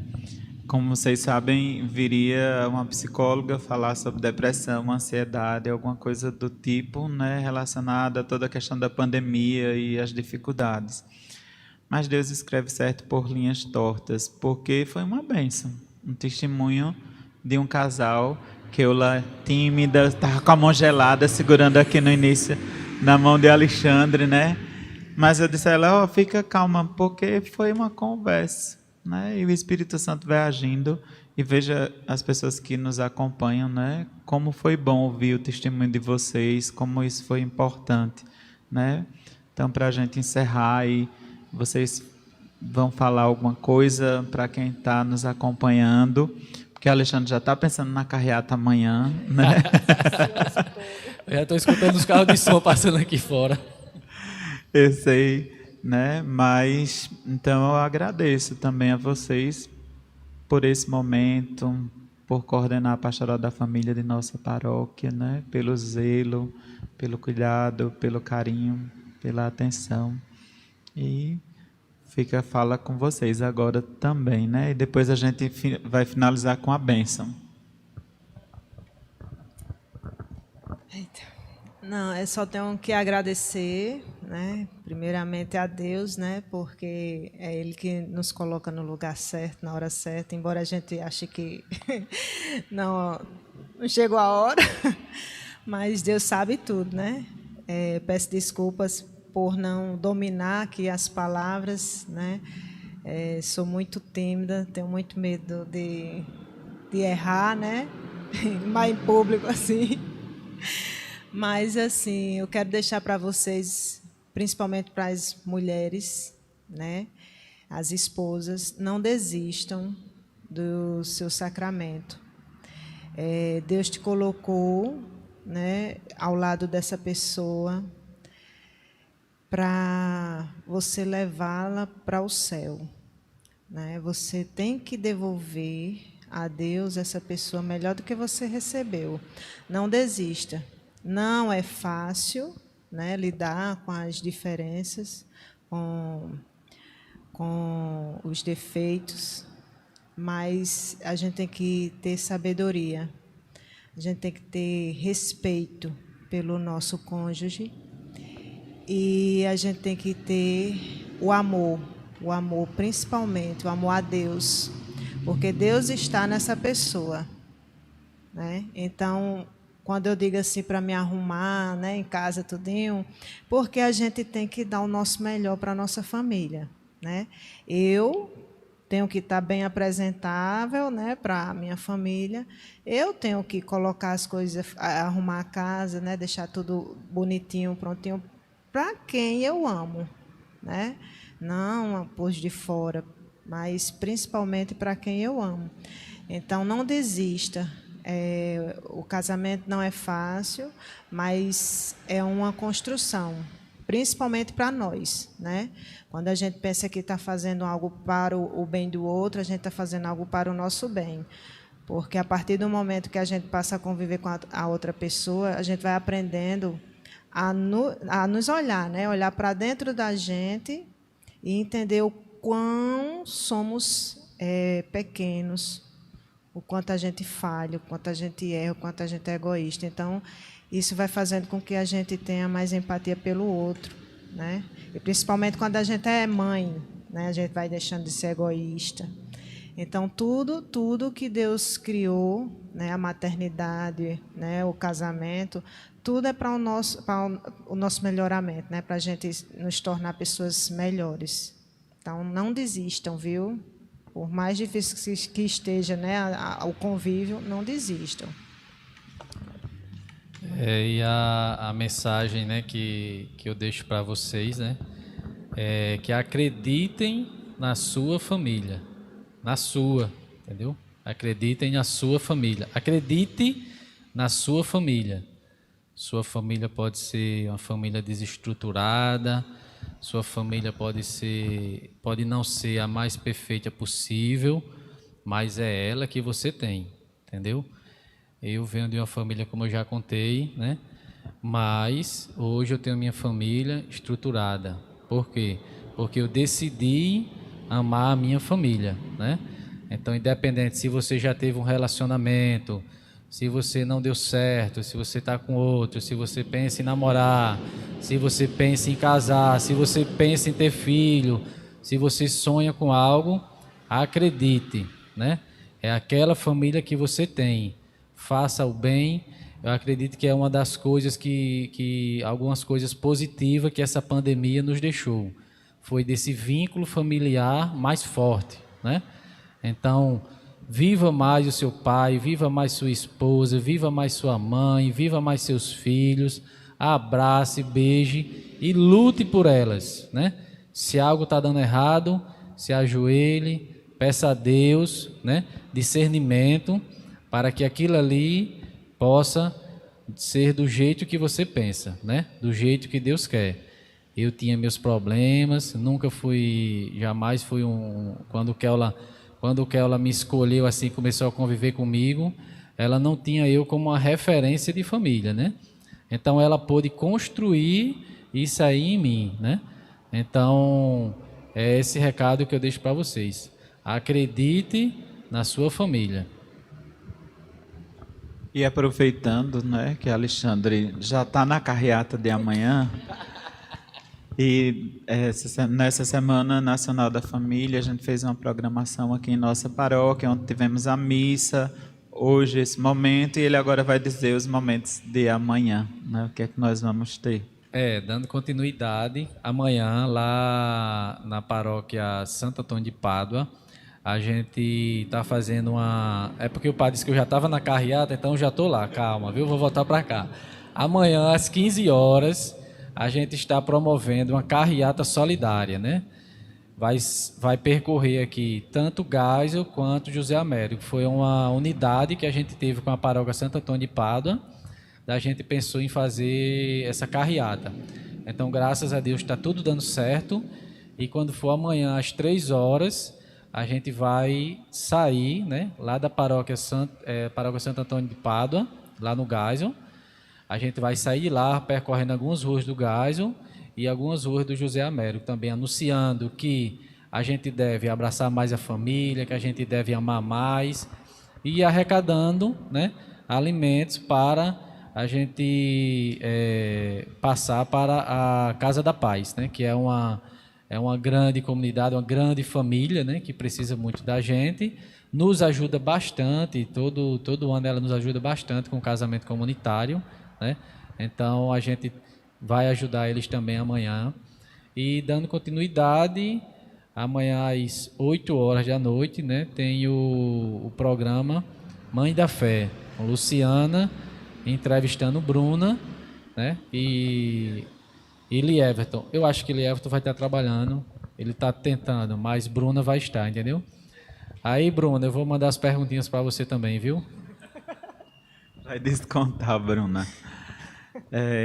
Como vocês sabem, viria uma psicóloga falar sobre depressão, ansiedade, alguma coisa do tipo, né, relacionada a toda a questão da pandemia e as dificuldades. Mas Deus escreve certo por linhas tortas, porque foi uma bênção, um testemunho de um casal, Keula tímida, estava com a mão gelada, segurando aqui no início na mão de Alexandre, né? Mas eu disse a ela, fica calma, porque foi uma conversa, né? E o Espírito Santo vai agindo, e veja as pessoas que nos acompanham, né? Como foi bom ouvir o testemunho de vocês, como isso foi importante, né? Então, para a gente encerrar, e vocês vão falar alguma coisa para quem está nos acompanhando, porque o Alexandre já está pensando na carreata amanhã, né? Eu já estou escutando os carros de som passando aqui fora. Eu sei, né? Mas, então, eu agradeço também a vocês por esse momento, por coordenar a pastoral da família de nossa paróquia, né? Pelo zelo, pelo cuidado, pelo carinho, pela atenção. E fica a fala com vocês agora também, né? E depois a gente vai finalizar com a bênção. Não, eu só tenho que agradecer, né? Primeiramente a Deus, né? Porque é Ele que nos coloca no lugar certo, na hora certa, embora a gente ache que não chegou a hora, mas Deus sabe tudo, né? Peço desculpas por não dominar aqui as palavras, né? Sou muito tímida, tenho muito medo de errar, né? Mas em público, assim. Mas, assim, eu quero deixar para vocês, principalmente para as mulheres, né? As esposas, não desistam do seu sacramento. Deus te colocou, né, ao lado dessa pessoa, para você levá-la para o céu, né? Você tem que devolver a Deus essa pessoa melhor do que você recebeu. Não desista. Não é fácil, né, lidar com as diferenças, com os defeitos, mas a gente tem que ter sabedoria. A gente tem que ter respeito pelo nosso cônjuge. E a gente tem que ter o amor principalmente, o amor a Deus, porque Deus está nessa pessoa, né? Então, quando eu digo assim para me arrumar, né, em casa tudinho, porque a gente tem que dar o nosso melhor para a nossa família, né? Eu tenho que estar bem apresentável, né, para a minha família. Eu tenho que colocar as coisas, arrumar a casa, né, deixar tudo bonitinho, prontinho, para quem eu amo, né? Não por de fora, mas principalmente para quem eu amo. Então, não desista. O casamento não é fácil, mas é uma construção, principalmente para nós, né? Quando a gente pensa que está fazendo algo para o bem do outro, a gente está fazendo algo para o nosso bem. Porque a partir do momento que a gente passa a conviver com a outra pessoa, a gente vai aprendendo a nos olhar, né? Olhar para dentro da gente e entender o quão somos pequenos, o quanto a gente falha, o quanto a gente erra, o quanto a gente é egoísta. Então, isso vai fazendo com que a gente tenha mais empatia pelo outro, né? E principalmente quando a gente é mãe, né? A gente vai deixando de ser egoísta. Então, tudo que Deus criou, né? A maternidade, né? O casamento, tudo é para o nosso melhoramento, né? Para a gente nos tornar pessoas melhores. Então, não desistam, viu? Por mais difícil que esteja, né, o convívio, não desistam. E a mensagem, né, que eu deixo para vocês, né, é que acreditem na sua família, na sua, entendeu? Acreditem na sua família. Acredite na sua família. Sua família pode ser uma família desestruturada. Sua família pode não ser a mais perfeita possível, mas é ela que você tem, entendeu? Eu venho de uma família, como eu já contei, né? Mas hoje eu tenho minha família estruturada. Por quê? Porque eu decidi amar a minha família, né? Então, independente se você já teve um relacionamento, se você não deu certo, se você está com outro, se você pensa em namorar, se você pensa em casar, se você pensa em ter filho, se você sonha com algo, acredite, né? É aquela família que você tem. Faça o bem. Eu acredito que é uma das coisas algumas coisas positivas que essa pandemia nos deixou. Foi desse vínculo familiar mais forte, né? Então, viva mais o seu pai, viva mais sua esposa, viva mais sua mãe, viva mais seus filhos, abrace, beije e lute por elas, né? Se algo está dando errado, se ajoelhe, peça a Deus, né, discernimento para que aquilo ali possa ser do jeito que você pensa, né? Do jeito que Deus quer. Eu tinha meus problemas, jamais fui quando o Keula me escolheu assim, começou a conviver comigo, ela não tinha eu como uma referência de família, né? Então ela pôde construir isso aí em mim, né? Então é esse recado que eu deixo para vocês. Acredite na sua família. E aproveitando, né, que Alexandre já está na carreata de amanhã, e nessa Semana Nacional da Família, a gente fez uma programação aqui em nossa paróquia, onde tivemos a missa, hoje esse momento, e ele agora vai dizer os momentos de amanhã, né, o que é que nós vamos ter. Dando continuidade, amanhã lá na paróquia Santo Antônio de Pádua, a gente está fazendo uma... É porque o padre disse que eu já estava na carreata, então já estou lá, calma, viu? Vou voltar para cá. Amanhã, às 15 horas, a gente está promovendo uma carreata solidária, né? Vai percorrer aqui tanto Geisel quanto José Américo. Foi uma unidade que a gente teve com a paróquia Santo Antônio de Pádua. A gente pensou em fazer essa carreata. Então, graças a Deus, está tudo dando certo. E quando for amanhã, às 3 horas... a gente vai sair, né, lá da paróquia Santo Antônio de Pádua, lá no Geisel. A gente vai sair lá, percorrendo algumas ruas do Geisel e algumas ruas do José Américo, também anunciando que a gente deve abraçar mais a família, que a gente deve amar mais, e arrecadando, né, alimentos para a gente passar para a Casa da Paz, né, que é uma grande comunidade, uma grande família, né, que precisa muito da gente, nos ajuda bastante, todo ano ela nos ajuda bastante com o casamento comunitário, né? Então a gente vai ajudar eles também amanhã. E dando continuidade, amanhã às 8 horas da noite, né, tem o programa Mãe da Fé, com Luciana entrevistando Bruna, né, e Lieverton. Eu acho que Lieverton vai estar trabalhando Ele está tentando, mas Bruna vai estar, entendeu? Aí, Bruna, eu vou mandar as perguntinhas para você também, viu? Vai descontar, Bruna.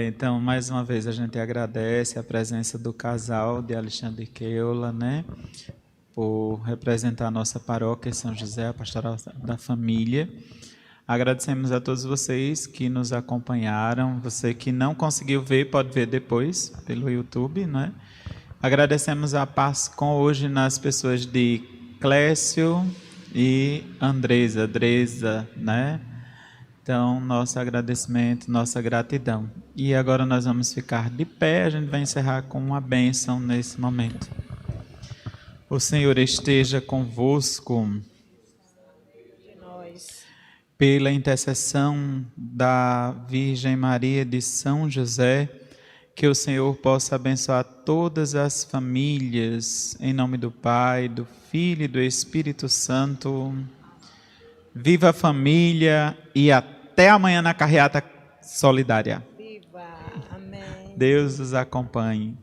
Então, mais uma vez, a gente agradece a presença do casal de Alexandre e Keula, né? Por representar a nossa paróquia São José, a pastoral da família. Agradecemos a todos vocês que nos acompanharam. Você que não conseguiu ver, pode ver depois pelo YouTube, né? Agradecemos a Pascom hoje nas pessoas de Clécio e Andresa, né? Então, nosso agradecimento, nossa gratidão. E agora nós vamos ficar de pé, a gente vai encerrar com uma bênção nesse momento. O Senhor esteja convosco. Pela intercessão da Virgem Maria de São José, que o Senhor possa abençoar todas as famílias, em nome do Pai, do Filho e do Espírito Santo. Viva a família e até amanhã na carreata solidária. Viva! Amém. Deus os acompanhe.